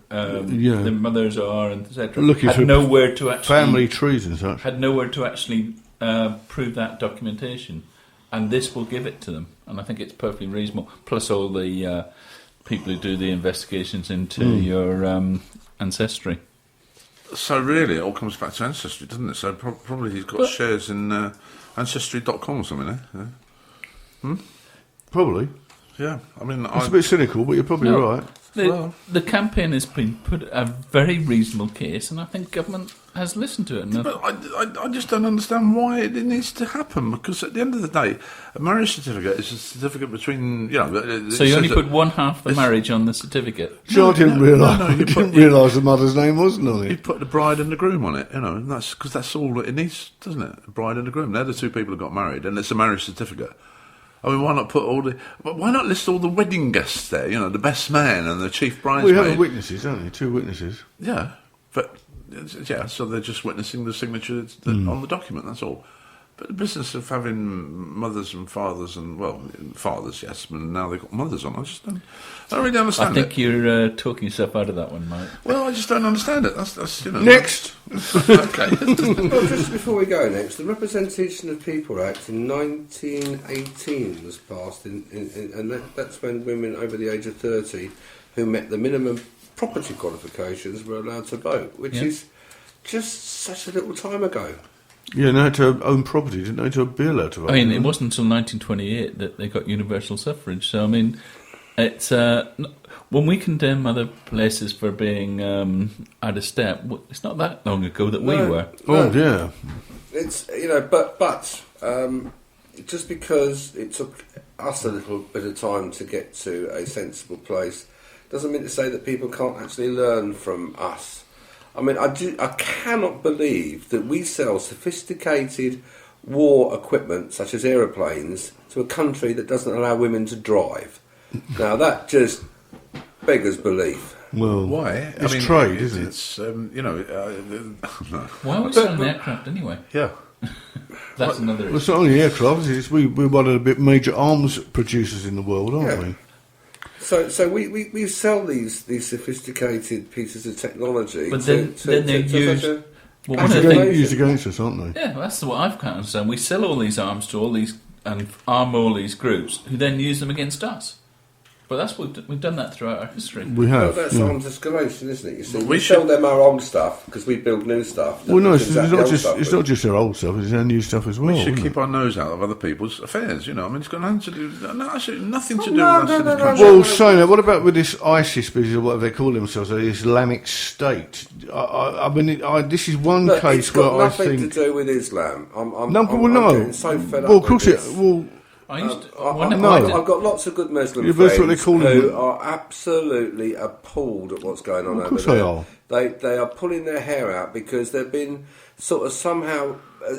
mothers are and etc. had nowhere to actually family trees and such. Had nowhere to actually prove that documentation, and this will give it to them. And I think it's perfectly reasonable. Plus all the people who do the investigations into your ancestry. So really, it all comes back to Ancestry, doesn't it? So probably he's got shares in Ancestry.com or something, eh? Probably. Yeah, I mean... It's a bit cynical, but you're probably right. The campaign has been put a very reasonable case, and I think government has listened to it. But I just don't understand why it needs to happen, because at the end of the day, a marriage certificate is a certificate between... So you only put one half the marriage on the certificate? Sure, I didn't realise the mother's name wasn't on it. You put the bride and the groom on it, and that's because that's all it needs, doesn't it? The bride and the groom. They're the two people who got married, and it's a marriage certificate. I mean, why not put why not list all the wedding guests there? The best man and the chief bridesmaid. We have the witnesses, don't we? 2 witnesses. Yeah, but so they're just witnessing the signature on the document. That's all. But the business of having mothers and fathers fathers, yes, but now they've got mothers on. I don't really understand it. I think you're talking yourself out of that one, Mike. Well, I just don't understand it. That's Next! Okay. Well, just before we go next, the Representation of People Act in 1918 was passed, and that's when women over the age of 30 who met the minimum property qualifications were allowed to vote, which is just such a little time ago. Yeah, and they had to own property, didn't they, to be allowed to vote? I mean, it wasn't until 1928 that they got universal suffrage. So, I mean, it's when we condemn other places for being out of step, it's not that long ago that we were. Oh, yeah. It's, but just because it took us a little bit of time to get to a sensible place doesn't mean to say that people can't actually learn from us. I mean, I cannot believe that we sell sophisticated war equipment, such as aeroplanes, to a country that doesn't allow women to drive. Now, that just beggars belief. Well, why? It's trade, isn't it? It's, Why are we selling aircraft anyway? Yeah. That's another issue. Well, it's not only aircraft, we're one of the major arms producers in the world, aren't we? So we sell these sophisticated pieces of technology, but then they're used. Used against us, aren't they? Yeah, that's what I've kind of understand. We sell all these arms to all these and arm all these groups, who then use them against us. But we've done that throughout our history. We have. Well, that's arms escalation, isn't it? You see, Well, we sell them our old stuff because we build new stuff. Well, no, it's Exactly not old just stuff it's with. not just their old stuff; it's their new stuff as well. We should isn't keep it? our nose out of other people's affairs, you know. I mean, it's got nothing to do, absolutely nothing to do no, with us no, in no, this no, country. Well, saying that, what about with this ISIS business or whatever they call themselves, the Islamic State? I mean, this is one Look, case it's got where I nothing think to do with Islam. I'm getting so fed Well, up of course with it. this. Well, I've got lots of good Muslim Yeah, but that's what friends they call who them. are absolutely appalled at what's going on Of over course there. they are. They are pulling their hair out because they've been sort of somehow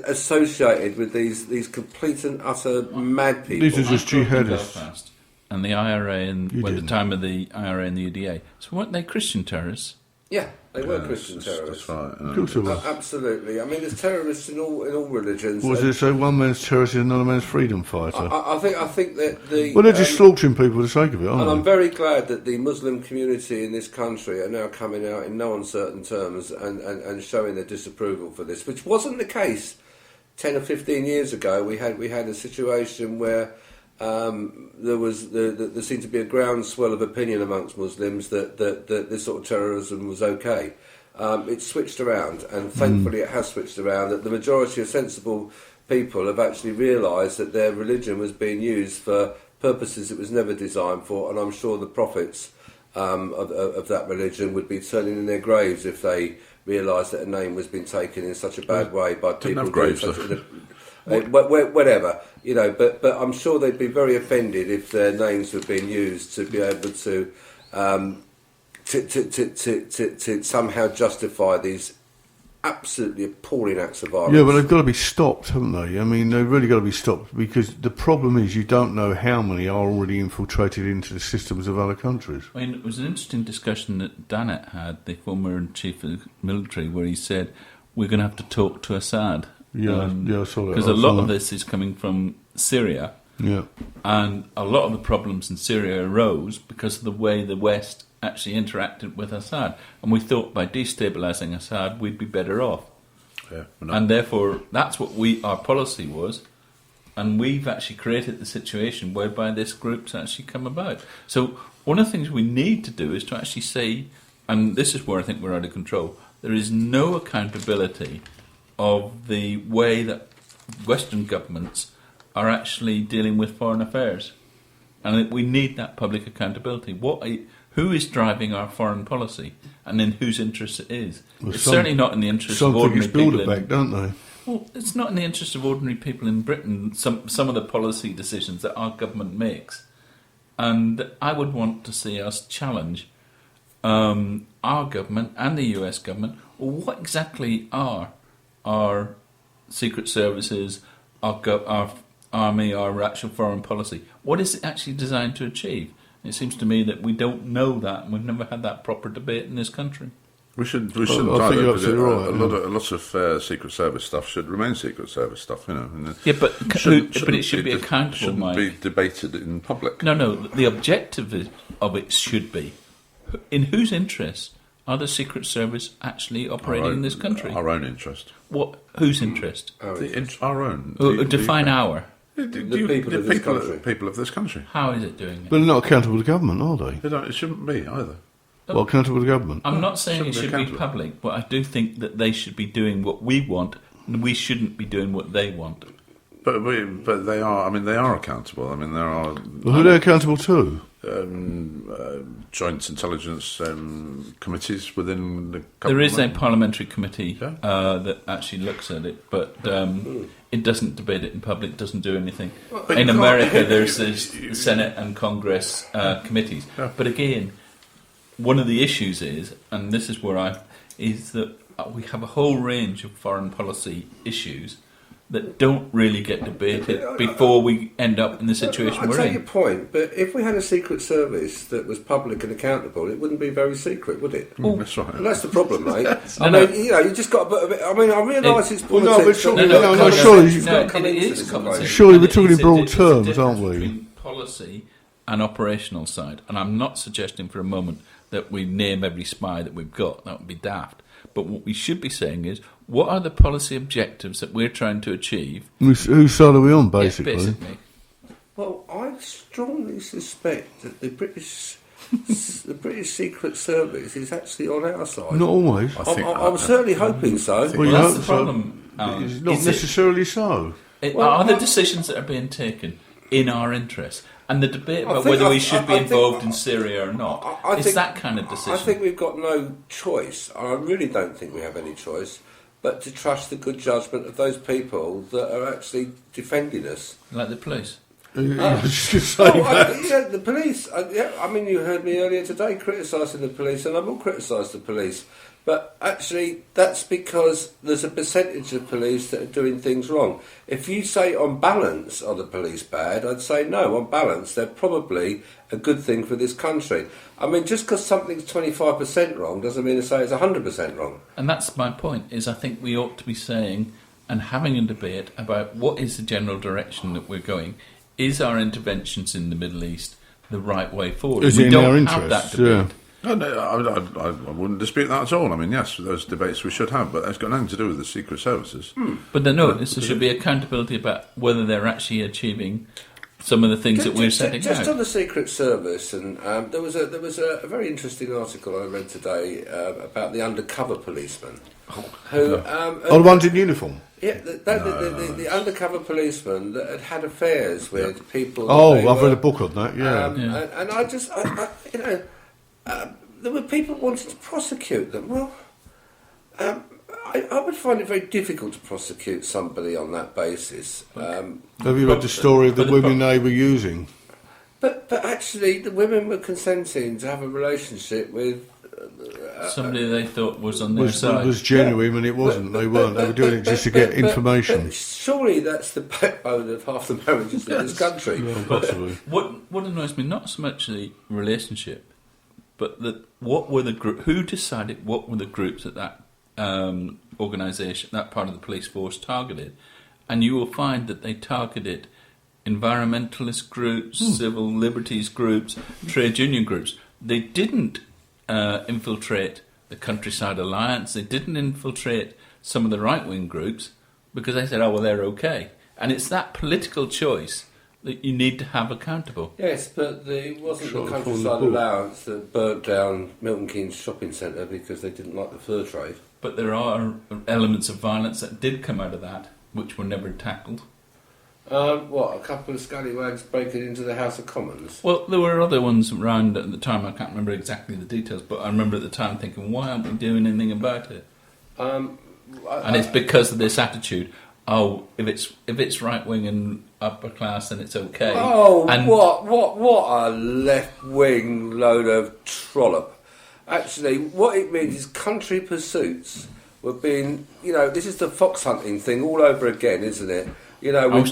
associated with these complete and utter mad people. These are just I grew up in jihadists. Belfast, and the IRA and You at the didn't. time of the IRA and the UDA. So weren't they Christian terrorists? Yeah, they were Christian terrorists. That's right. Of course they were. Absolutely. I mean, there's terrorists in all religions. What was it? So one man's terrorist and another man's freedom fighter. I think that the Well, they're just slaughtering people for the sake of it, and aren't I'm they? very glad that the Muslim community in this country are now coming out in no uncertain terms and showing their disapproval for this, which wasn't the case 10 or 15 years ago. We had a situation where there seemed to be a groundswell of opinion amongst Muslims that this sort of terrorism was okay. It's switched around, and thankfully it has switched around, that the majority of sensible people have actually realised that their religion was being used for purposes it was never designed for, and I'm sure the prophets of that religion would be turning in their graves if they realised that a name was being taken in such a bad way by people have graves, whatever, you know, but I'm sure they'd be very offended if their names were being used to be able to somehow justify these absolutely appalling acts of violence. Yeah, but they've got to be stopped, haven't they? I mean, they've really got to be stopped because the problem is you don't know how many are already infiltrated into the systems of other countries. I mean, it was an interesting discussion that Dannett had, the former chief of the military, where he said, we're going to have to talk to Assad. Yeah, I saw that. Because a lot of this is coming from Syria. Yeah. And a lot of the problems in Syria arose because of the way the West actually interacted with Assad. And we thought by destabilising Assad, we'd be better off. Yeah, and therefore, that's what our policy was. And we've actually created the situation whereby this group's actually come about. So one of the things we need to do is to actually say, and this is where I think we're out of control, there is no accountability of the way that Western governments are actually dealing with foreign affairs. And we need that public accountability. Who is driving our foreign policy, and in whose interest it is? Well, it's certainly not in the interest of ordinary people. Some think it's Bilderberg, don't they? Well, it's not in the interest of ordinary people in Britain, some of the policy decisions that our government makes. And I would want to see us challenge our government and the US government. Well, what exactly are our secret services, our army, our actual foreign policy? What is it actually designed to achieve? It seems to me that we don't know that, and we've never had that proper debate in this country. We shouldn't I either, think you're because absolutely right, a lot of Secret Service stuff should remain Secret Service stuff, you know. And Yeah, but it should be accountable, shouldn't Mike. be debated in public. No, the objective of it should be, in whose interest are the Secret Service actually operating in this country? Our own interest. What? Whose interest? Our own. Define our. People of this country. How is it doing it? But they're not accountable to government, are they? It shouldn't be either. Well, accountable to government. I'm not saying it should be accountable. public, but I do think that they should be doing what we want, and we shouldn't be doing what they want. But they are. I mean, they are accountable. I mean, there are. Well, who are they accountable to? Joint intelligence committees within the government. There is a parliamentary committee that actually looks at it, but it doesn't debate it in public, doesn't do anything. But in you America, can't- there's the Senate and Congress committees. Yeah. But again, one of the issues is that we have a whole range of foreign policy issues that don't really get debated before we end up in the situation I we're take in. your point, but if we had a Secret Service that was public and accountable, it wouldn't be very secret, would it? That's right. And that's the problem, mate. I No, mean, you just got to put a bit. I mean, I realise it's Well, politics. no, but but surely- surely you've got to come it into is this common equation. sense. Surely we're And talking in broad it's a terms, difference aren't we? Between policy and operational side, and I'm not suggesting for a moment that we name every spy that we've got. That would be daft. But what we should be saying is, what are the policy objectives that we're trying to achieve? Whose side are we on, basically? Yeah, basically. Well, I strongly suspect that the British Secret Service is actually on our side. Not always. I'm certainly hoping so. Well, that's the problem. It's not necessarily so. Are the decisions that are being taken in our interest? And the debate about whether we should be involved in Syria or not is that kind of decision. I think we've got no choice. I really don't think we have any choice but to trust the good judgment of those people that are actually defending us. Like the police. The police. I mean, you heard me earlier today criticising the police, and I will criticise the police. But actually, that's because there's a percentage of police that are doing things wrong. If you say on balance, are the police bad? I'd say no. On balance, they're probably a good thing for this country. I mean, just because something's 25% wrong doesn't mean to say it's 100% wrong. And that's my point, is I think we ought to be saying and having a debate about what is the general direction that we're going. Is our interventions in the Middle East the right way forward? Is it in our interest? That debate. I wouldn't dispute that at all. I mean, yes, those debates we should have, but that's got nothing to do with the secret services. But there should be accountability about whether they're actually achieving some of the things that we're setting out. Just on the Secret Service, and there was a very interesting article I read today about the undercover policeman. The ones in uniform? Yeah, the undercover policeman that had affairs with people. Oh, I've read a book on that, yeah. And I just, there were people wanting to prosecute them. Well, I would find it very difficult to prosecute somebody on that basis. Have you read the story of the women they were using? But actually, the women were consenting to have a relationship with somebody they thought was on their side. It was genuine, and it wasn't. They weren't. They were doing it just to get information. But surely that's the backbone of half the marriages in this country. Well, possibly. What annoys me, not so much the relationship, but who decided what were the groups that organisation, that part of the police force targeted? And you will find that they targeted environmentalist groups, civil liberties groups, trade union groups. They didn't infiltrate the Countryside Alliance. They didn't infiltrate some of the right-wing groups because they said, oh, well, they're okay. And it's that political choice that you need to have accountable. Yes, but it wasn't the Countryside Alliance that burnt down Milton Keynes shopping centre because they didn't like the fur trade. But there are elements of violence that did come out of that, which were never tackled. A couple of scallywags breaking into the House of Commons? Well, there were other ones around at the time. I can't remember exactly the details, but I remember at the time thinking, why aren't we doing anything about it? And it's because of this attitude. Oh, if it's right wing and upper class, then it's okay. Oh, and what a left wing load of trollop! Actually, what it means is country pursuits were being. This is the fox hunting thing all over again, isn't it? With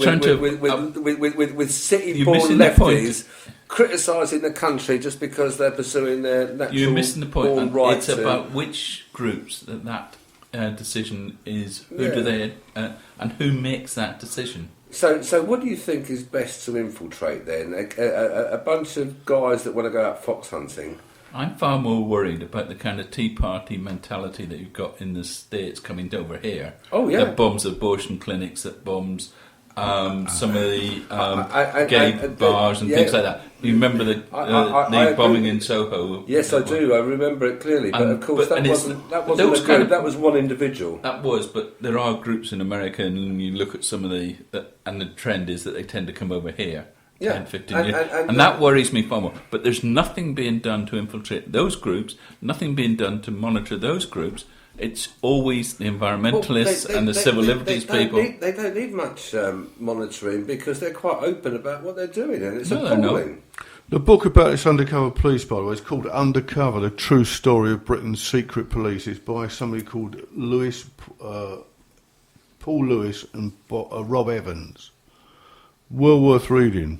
city-born lefties criticising the country just because they're pursuing their natural You're missing the point. born right. It's about which groups that decision is. Who do they and who makes that decision? So what do you think is best to infiltrate then? A bunch of guys that want to go out fox hunting. I'm far more worried about the kind of Tea Party mentality that you've got in the States coming over here. Oh, yeah. That bombs abortion clinics, that bombs some of the gay bars and things like that. You remember the bombing in Soho? Yes, I do. I remember it clearly. But of course, that wasn't a group. That was one individual. That was, but there are groups in America, and you look at some of and the trend is that they tend to come over here. 10, 15 years. And that worries me far more. But there's nothing being done to infiltrate those groups, nothing being done to monitor those groups. It's always the environmentalists and the civil liberties people. They don't need much monitoring because they're quite open about what they're doing, and it's appalling. The book about this undercover police, by the way, is called Undercover, The True Story of Britain's Secret Police. It's by somebody called Paul Lewis and Rob Evans. Well worth reading.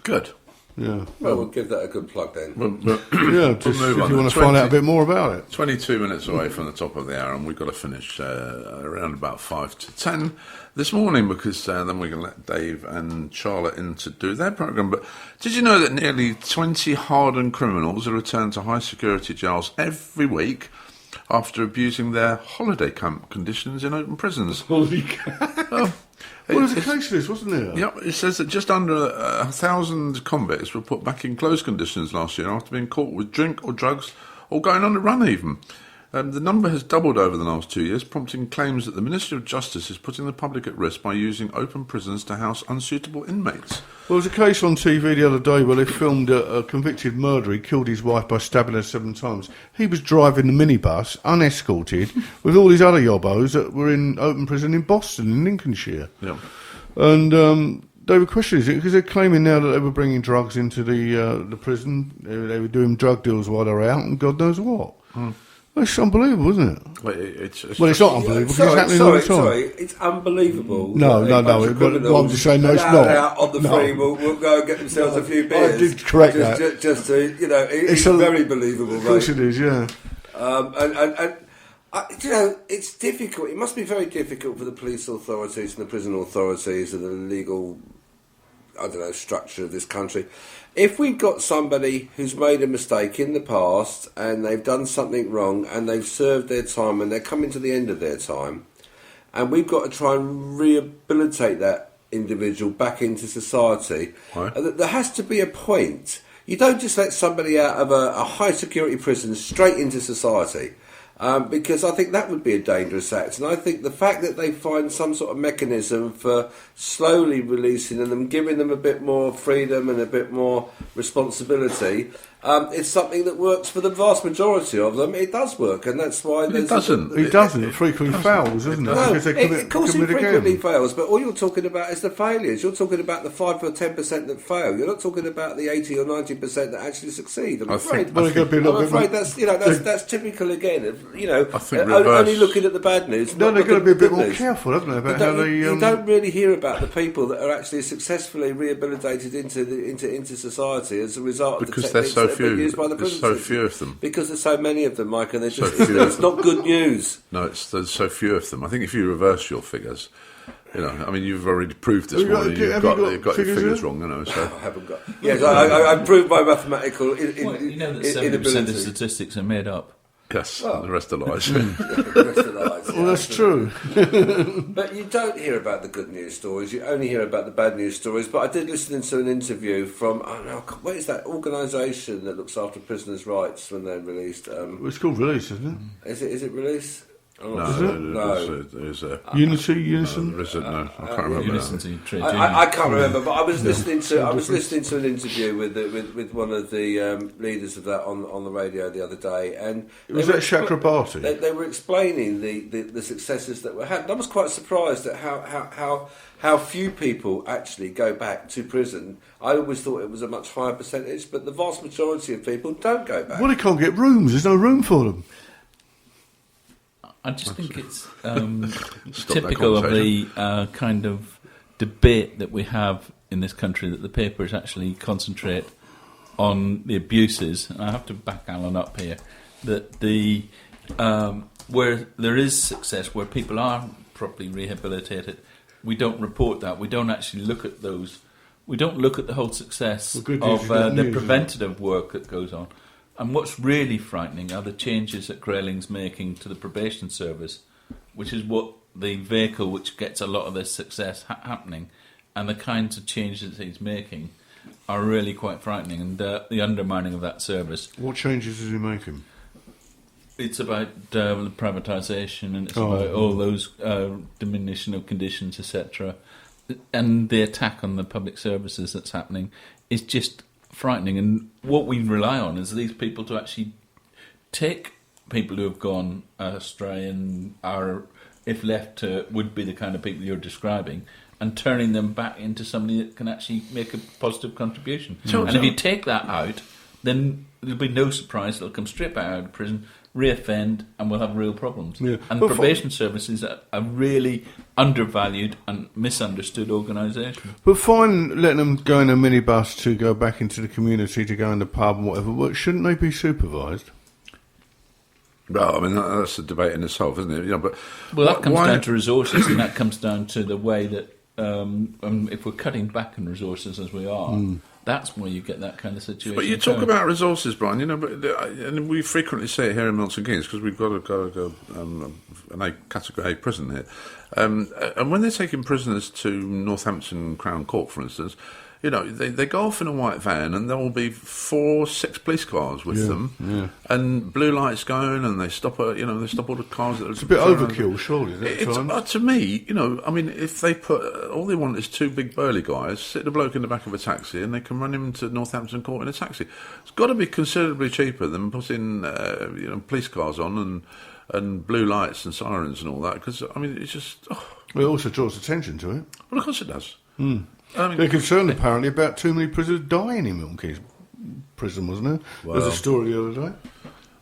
Good. Yeah. Well, we'll give that a good plug then. Just if you want to find out a bit more about it. 22 minutes away from the top of the hour, and we've got to finish around about 5 to 10 this morning because then we're going to let Dave and Charlotte in to do their programme. But did you know that nearly 20 hardened criminals are returned to high security jails every week after abusing their holiday camp conditions in open prisons? Well, there was a case of this, wasn't there? Yep, it says that just under 1,000 convicts were put back in closed conditions last year after being caught with drink or drugs or going on the run even. The number has doubled over the last 2 years, prompting claims that the Ministry of Justice is putting the public at risk by using open prisons to house unsuitable inmates. Well, there was a case on TV the other day where they filmed a convicted murderer. He killed his wife by stabbing her 7 times. He was driving the minibus, unescorted, with all these other yobbos that were in open prison in Boston, in Lincolnshire. Yeah. And they were questioning it because they're claiming now that they were bringing drugs into the prison. They were doing drug deals while they were out, and God knows what. It's unbelievable, isn't it? Well, it's not unbelievable because it's happening all the time. Sorry, it's unbelievable. No. But I'm just saying, no, it's not. Out on the free will go and get themselves a few beers. I did correct that. Just to, it's very believable, Of course it is, yeah. It's difficult. It must be very difficult for the police authorities and the prison authorities and the legal, structure of this country. If we've got somebody who's made a mistake in the past and they've done something wrong and they've served their time and they're coming to the end of their time, and we've got to try and rehabilitate that individual back into society, there has to be a point. You don't just let somebody out of a high security prison straight into society. Because I think that would be a dangerous act. And I think the fact that they find some sort of mechanism for slowly releasing them, giving them a bit more freedom and a bit more responsibility, it's something that works for the vast majority of them. It does work, and that's why... It doesn't. It frequently fails, doesn't it? No, of course it frequently fails, but all you're talking about is the failures. You're talking about the 5 or 10% that fail. You're not talking about the 80 or 90% that actually succeed. I'm afraid that's typical again of, only looking at the bad news. No, they're going to be a bit more careful, haven't they, about how they... You don't really hear about the people that are actually successfully rehabilitated into society as a result of the techniques that have been used by the prison system. There's so few of them. Because there's so many of them, Mike, and it's not good news. No, there's so few of them. I think if you reverse your figures... you've already proved this morning you've got your figures wrong, so... I haven't got... Yes, I proved my mathematical inability. That 70% of statistics are made up. Yes, the rest are lies. The rest are lies, well, that's true. But you don't hear about the good news stories, you only hear about the bad news stories. But I did listen to an interview from, what is that organisation that looks after prisoners' rights when they're released? It's called Release, isn't it? Is it Release? No. Unison? No, I can't remember. I can't remember, but I was listening to an interview with one of the leaders of that on the radio the other day, and was that Chakrabarti? They were explaining the successes that were had. And I was quite surprised at how few people actually go back to prison. I always thought it was a much higher percentage, but the vast majority of people don't go back. Well, they can't get rooms. There's no room for them. I just think it's typical of the kind of debate that we have in this country, that the papers actually concentrate on the abuses. And I have to back Alan up here, that the where there is success, where people are properly rehabilitated, we don't report that. We don't actually look at those. We don't look at the whole success of the preventative work that goes on. And what's really frightening are the changes that Grayling's making to the probation service, which is what the vehicle which gets a lot of this success happening, and the kinds of changes that he's making are really quite frightening, and the undermining of that service. What changes is he making? It's about the privatisation, and it's about all those diminution of conditions, etc. And the attack on the public services that's happening is just frightening. And what we rely on is these people to actually take people who have gone astray and are, if left, would be the kind of people you're describing, and turning them back into somebody that can actually make a positive contribution. And if you take that out, then there'll be no surprise they'll come straight back out of prison, reoffend, and we'll have real problems. Yeah. And probation services are a really undervalued and misunderstood organisation. But fine letting them go in a minibus to go back into the community, to go in the pub and whatever, but shouldn't they be supervised? Well, I mean, that's a debate in itself, isn't it? But that comes down to resources, and that comes down to the way that if we're cutting back on resources as we are, That's where you get that kind of situation. But you talk about resources, Brian. And we frequently say it here in Milton Keynes because we've got to go an category A prison here. And when they're taking prisoners to Northampton Crown Court, for instance, they go off in a white van and there will be 4-6 police cars with them, and blue lights going, and they stop all the cars. It's a bit overkill, surely. To me, if they all they want is 2 big burly guys, sit the bloke in the back of a taxi, and they can run him to Northampton Court in a taxi. It's got to be considerably cheaper than putting police cars on and blue lights and sirens and all that. Because it's just. Well, it also draws attention to it. Well, of course it does. They're concerned apparently about too many prisoners dying in Milton Keynes prison, wasn't there? Well, There's a story the other day.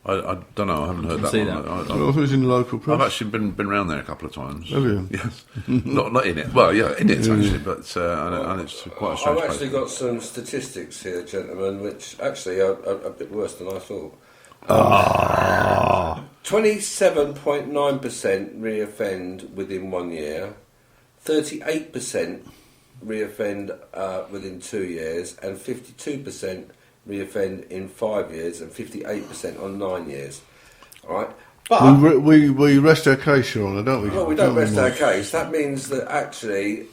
I don't know. I haven't heard that one. Well, it was in the local press. I've actually been around there a couple of times. Have you? Yes. not in it. Well, yeah, in it actually, but and it's quite a strange I've actually place. got some statistics here, gentlemen, which actually are a bit worse than I thought. 27.9% reoffend within 1 year, 38% reoffend within 2 years, and 52% reoffend in 5 years, and 58% on 9 years. All right, but we rest our case, Your Honour, don't we? Well, we don't rest our case. That means that actually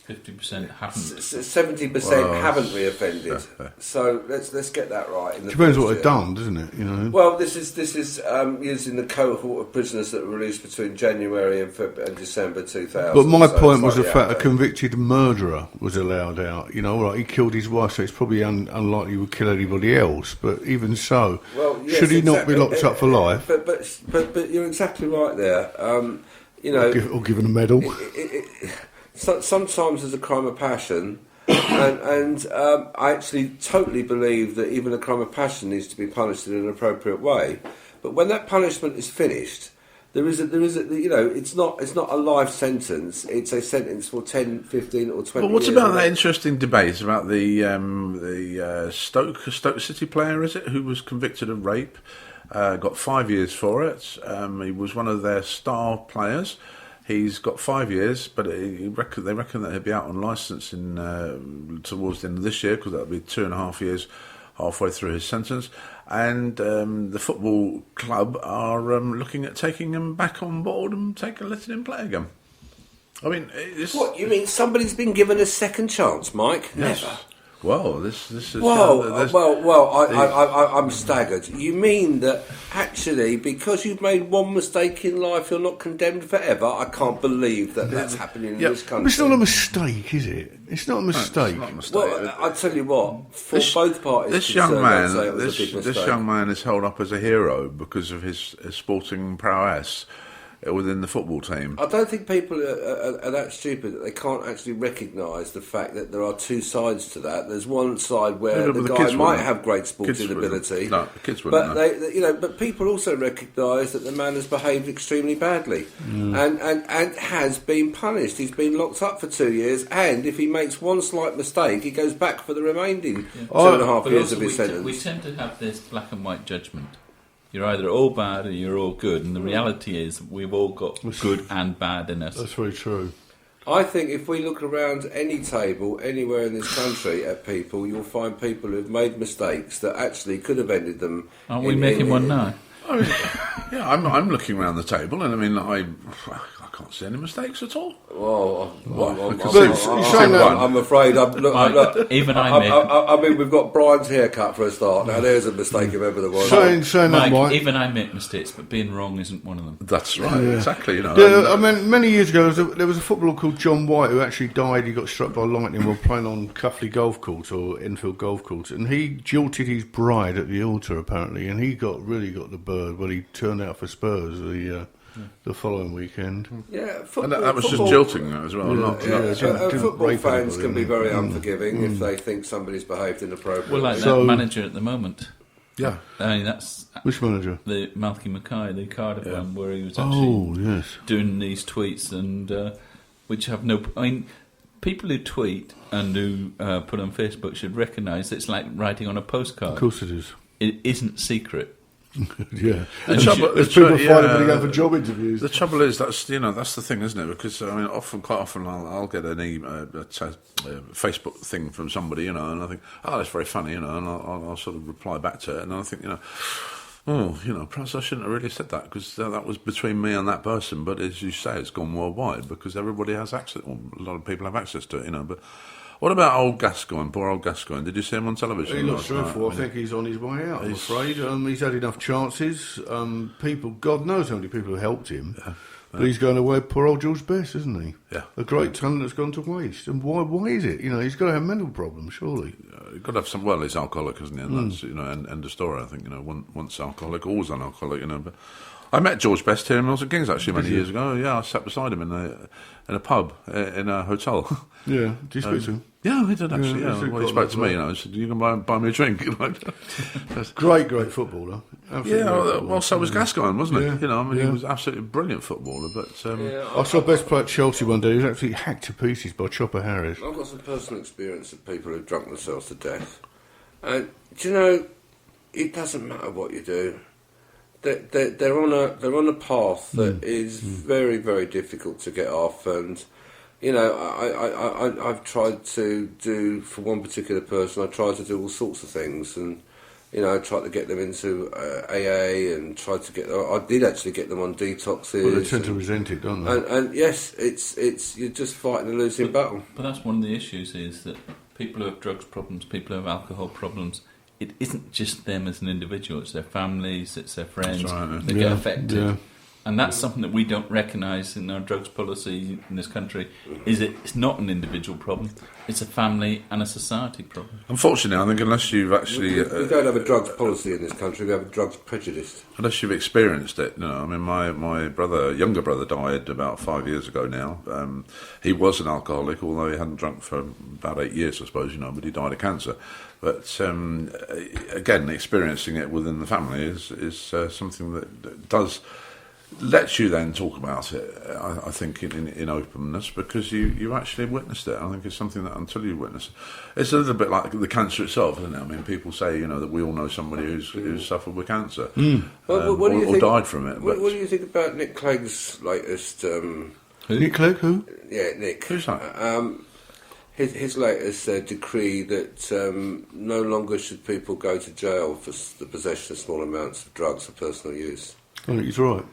50% haven't. 70% haven't reoffended. So let's get that right. Depends what they've done, doesn't it? Well, this is using the cohort of prisoners that were released between January and December 2000. But my point was the fact a convicted murderer was allowed out. All right, he killed his wife, so it's probably unlikely he would kill anybody else. But even so, should he not be locked up for life? But you're exactly right there. Or given a medal. Sometimes there's a crime of passion, and I actually totally believe that even a crime of passion needs to be punished in an appropriate way. But when that punishment is finished, there is a it's not a life sentence. It's a sentence for 10, 15 or 20 But what years. about that interesting debate about the Stoke City player, is it, who was convicted of rape, got 5 years for it. He was one of their star players. He's got 5 years, but they reckon that he'll be out on licence towards the end of this year, because that'll be 2.5 years halfway through his sentence. And the football club are looking at taking him back on board and letting him play again. What, you mean somebody's been given a second chance, Mike? Yes. Never. Well, this is... I'm staggered. You mean that actually, because you've made one mistake in life, you're not condemned forever? I can't believe that's happening in this country. It's not a mistake, is it? It's not a mistake. No, it's not a mistake. Well, I tell you what, for both parties, this young I'd say it was a big this mistake. young man is held up as a hero because of his sporting prowess within the football team. I don't think people are that stupid that they can't actually recognise the fact that there are two sides to that. There's one side where the guy might have great sporting ability, no, the kids wouldn't. But people also recognise that the man has behaved extremely badly and has been punished. He's been locked up for 2 years, and if he makes one slight mistake, he goes back for the remaining 2.5 years of his sentence. We tend to have this black and white judgment. You're either all bad or you're all good, and the reality is we've all got good and bad in us. That's very true. I think if we look around any table anywhere in this country at people, you'll find people who've made mistakes that actually could have ended them. Aren't we making one now? I'm looking around the table, and I can't see any mistakes at all. Well, I'm afraid. Even I mean, we've got Brian's haircut for a start. Now, there's a mistake if ever there was. Mike, even I make mistakes, but being wrong isn't one of them. That's right, exactly. I mean, many years ago, there was a footballer called John White who actually died. He got struck by lightning while playing on Cuffley Golf Course or Enfield Golf Course, and he jilted his bride at the altar, apparently, and he really got the bird when he turned out for Spurs the following weekend. Yeah, and that was just jilting as well. Football fans can be very unforgiving if they think somebody's behaved inappropriately. Well, like that manager at the moment. Yeah, I mean, that's which manager? The Malky Mackay, the Cardiff one, where he was actually doing these tweets and which have no. I mean, people who tweet and who put on Facebook should recognise it's like writing on a postcard. Of course, it is. It isn't secret. Yeah, The trouble, there's people finding when they go for job interviews. The trouble is that's the thing, isn't it? Because I mean, quite often, I'll get an email, a Facebook thing from somebody, and I think, oh, that's very funny, and I'll sort of reply back to it, and I think, perhaps I shouldn't have really said that because that was between me and that person. But as you say, it's gone worldwide because everybody has access. Well, a lot of people have access to it, But what about old Gascoigne? Poor old Gascoigne. Did you see him on television? He looks dreadful. I think he's on his way out, I'm afraid. He's had enough chances. People, God knows how many people have helped him. Yeah. But he's going away, poor old George Best, isn't he? Yeah. A great talent that's gone to waste. And why is it? He's got to have mental problems, surely. He's got to have some, well, he's alcoholic, isn't he? And that's, end of story, I think, once alcoholic, always an alcoholic, But I met George Best here in Milton Keynes, actually, many years ago. Yeah, I sat beside him in a pub, in a hotel. Yeah, did you speak to him? Yeah, he did, actually. Well, he spoke to me, he said, you can buy me a drink. Great footballer. Absolutely well, so was Gascoigne, wasn't he? Yeah. He was an absolutely brilliant footballer. But I saw Best play at Chelsea one day. He was absolutely hacked to pieces by Chopper Harris. I've got some personal experience of people who've drunk themselves to death. And, it doesn't matter what you do. They're on a path that is very, very difficult to get off, and I've tried to do, for one particular person, I tried to do all sorts of things, and I tried to get them into AA, and tried to I did actually get them on detoxes. Well, they tend to resent it, don't they? And yes, it's you're just fighting a losing battle. But that's one of the issues, is that people who have drugs problems, people who have alcohol problems, it isn't just them as an individual, it's their families, it's their friends, they get affected. Yeah. And that's something that we don't recognise in our drugs policy in this country, is it's not an individual problem, it's a family and a society problem. Unfortunately, I think unless you've actually... We don't have a drugs policy in this country, we have a drugs prejudice. Unless you've experienced it. I mean, my younger brother died about 5 years ago now. He was an alcoholic, although he hadn't drunk for about 8 years, I suppose, but he died of cancer. But again, experiencing it within the family is something that does... lets you then talk about it, I think, in openness, because you actually witnessed it. I think it's something that until you witness it, it's a little bit like the cancer itself, isn't it? I mean, people say, that we all know somebody who's suffered with cancer or died from it. What do you think about Nick Clegg's latest... Nick Clegg, who? Yeah, Nick. Who's that? His latest decree that no longer should people go to jail for the possession of small amounts of drugs for personal use. I think he's right.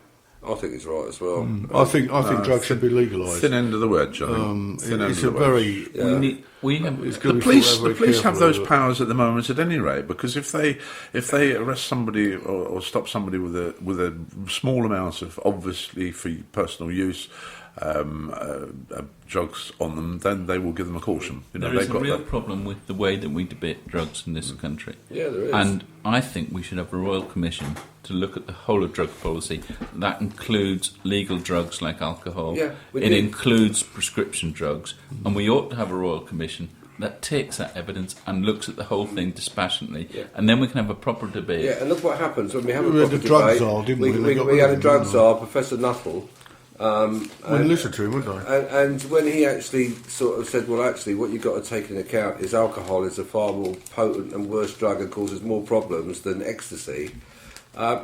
I think he's right as well. I think drugs should be legalised. Thin end of the wedge, I think. It's a very... The police have those powers at the moment at any rate, because if they arrest somebody or stop somebody with a small amount of, obviously for personal use, drugs on them, then they will give them a caution. There is a real problem with the way that we debate drugs in this country. Yeah, there is. And I think we should have a royal commission to look at the whole of drug policy. That includes legal drugs like alcohol. Yeah, it includes prescription drugs. And we ought to have a royal commission that takes that evidence and looks at the whole thing dispassionately, and then we can have a proper debate. Yeah, and look what happens when we have a had proper a drug debate. czar, didn't we? We had a drug czar, Professor Nuttall. Wouldn't listen to him, would I? And when he actually sort of said, well, actually, what you've got to take into account is alcohol is a far more potent and worse drug and causes more problems than ecstasy.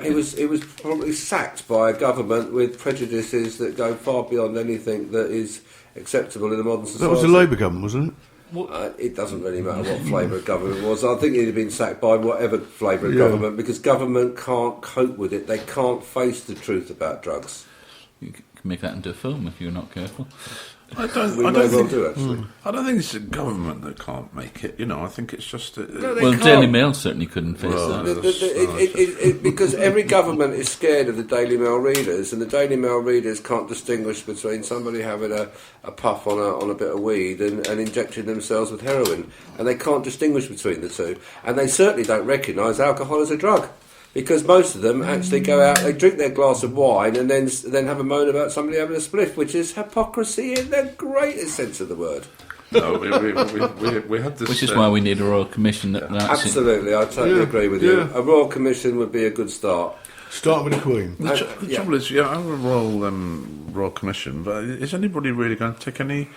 He was probably sacked by a government with prejudices that go far beyond anything that is acceptable in a modern society. That was the Labour government, wasn't it? It doesn't really matter what flavour of government it was. I think he'd have been sacked by whatever flavour of government, because government can't cope with it. They can't face the truth about drugs. You can make that into a film if you're not careful. I don't think it's the government that can't make it. I think it's just... Daily Mail certainly couldn't face that. Because every government is scared of the Daily Mail readers, and the Daily Mail readers can't distinguish between somebody having a puff on a bit of weed and injecting themselves with heroin, and they can't distinguish between the two. And they certainly don't recognise alcohol as a drug. Because most of them actually go out, they drink their glass of wine and then have a moan about somebody having a spliff, which is hypocrisy in the greatest sense of the word. No, we had this... Which is why we need a Royal Commission. Absolutely, I totally agree with you. A Royal Commission would be a good start. Start with the Queen. The trouble is, I have a Royal Commission, but is anybody really going to take any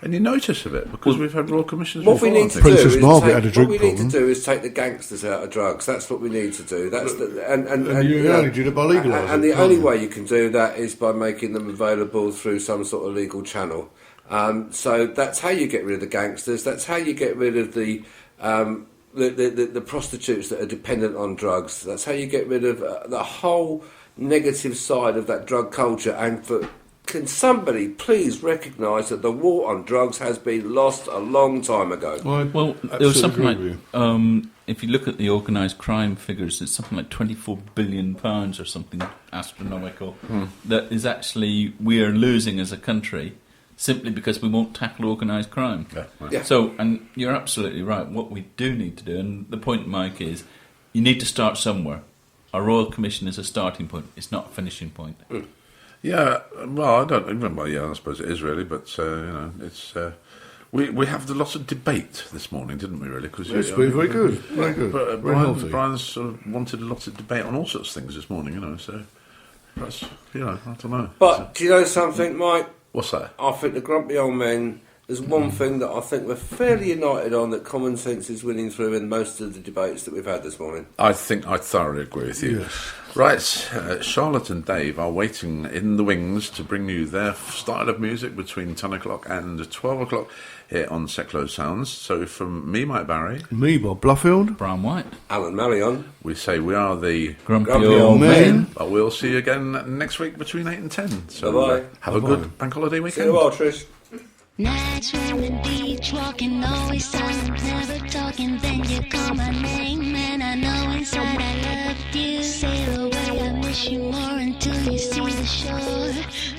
any notice of it, because we've had Royal Commissions What before. we need to Princess do Margaret is had a take, drink what we need problem. to do is take the gangsters out of drugs. That's what we need to do. That's And you only did it by legalising And the it, only can't you? way you can do that is by making them available through some sort of legal channel. So that's how you get rid of the gangsters. That's how you get rid of the prostitutes that are dependent on drugs. That's how you get rid of the whole negative side of that drug culture. And can somebody please recognise that the war on drugs has been lost a long time ago? Well, there was something like, if you look at the organised crime figures, it's something like £24 billion or something astronomical that is actually we are losing as a country simply because we won't tackle organised crime. Yeah. So, and you're absolutely right. What we do need to do, and the point, Mike, is you need to start somewhere. A Royal Commission is a starting point. It's not a finishing point. Yeah, well, I don't even. Well, yeah, I suppose it is really, but it's. We have a lot of debate this morning, didn't we? Really, because It's been very good, very good. But Very healthy. Brian's sort of wanted a lot of debate on all sorts of things this morning, So that's I don't know. But do you know something, Mike? What's that? I think the grumpy old men. There's one thing that I think we're fairly united on, that common sense is winning through in most of the debates that we've had this morning. I think I thoroughly agree with you. Yes. Right, Charlotte and Dave are waiting in the wings to bring you their style of music between 10 o'clock and 12 o'clock here on Seclo Sounds. So from me, Mike Barry. Me, Bob Bluffield. Brian White. Alan Marion. We say we are the Grumpy Old Men. But we'll see you again next week between 8 and 10. So Bye-bye. Have a good bank holiday See weekend. you tomorrow, Trish. Nights on the beach, walking, always silent, never talking. Then you call my name, and I know inside I loved you. Sail away, I miss you more until you see the shore.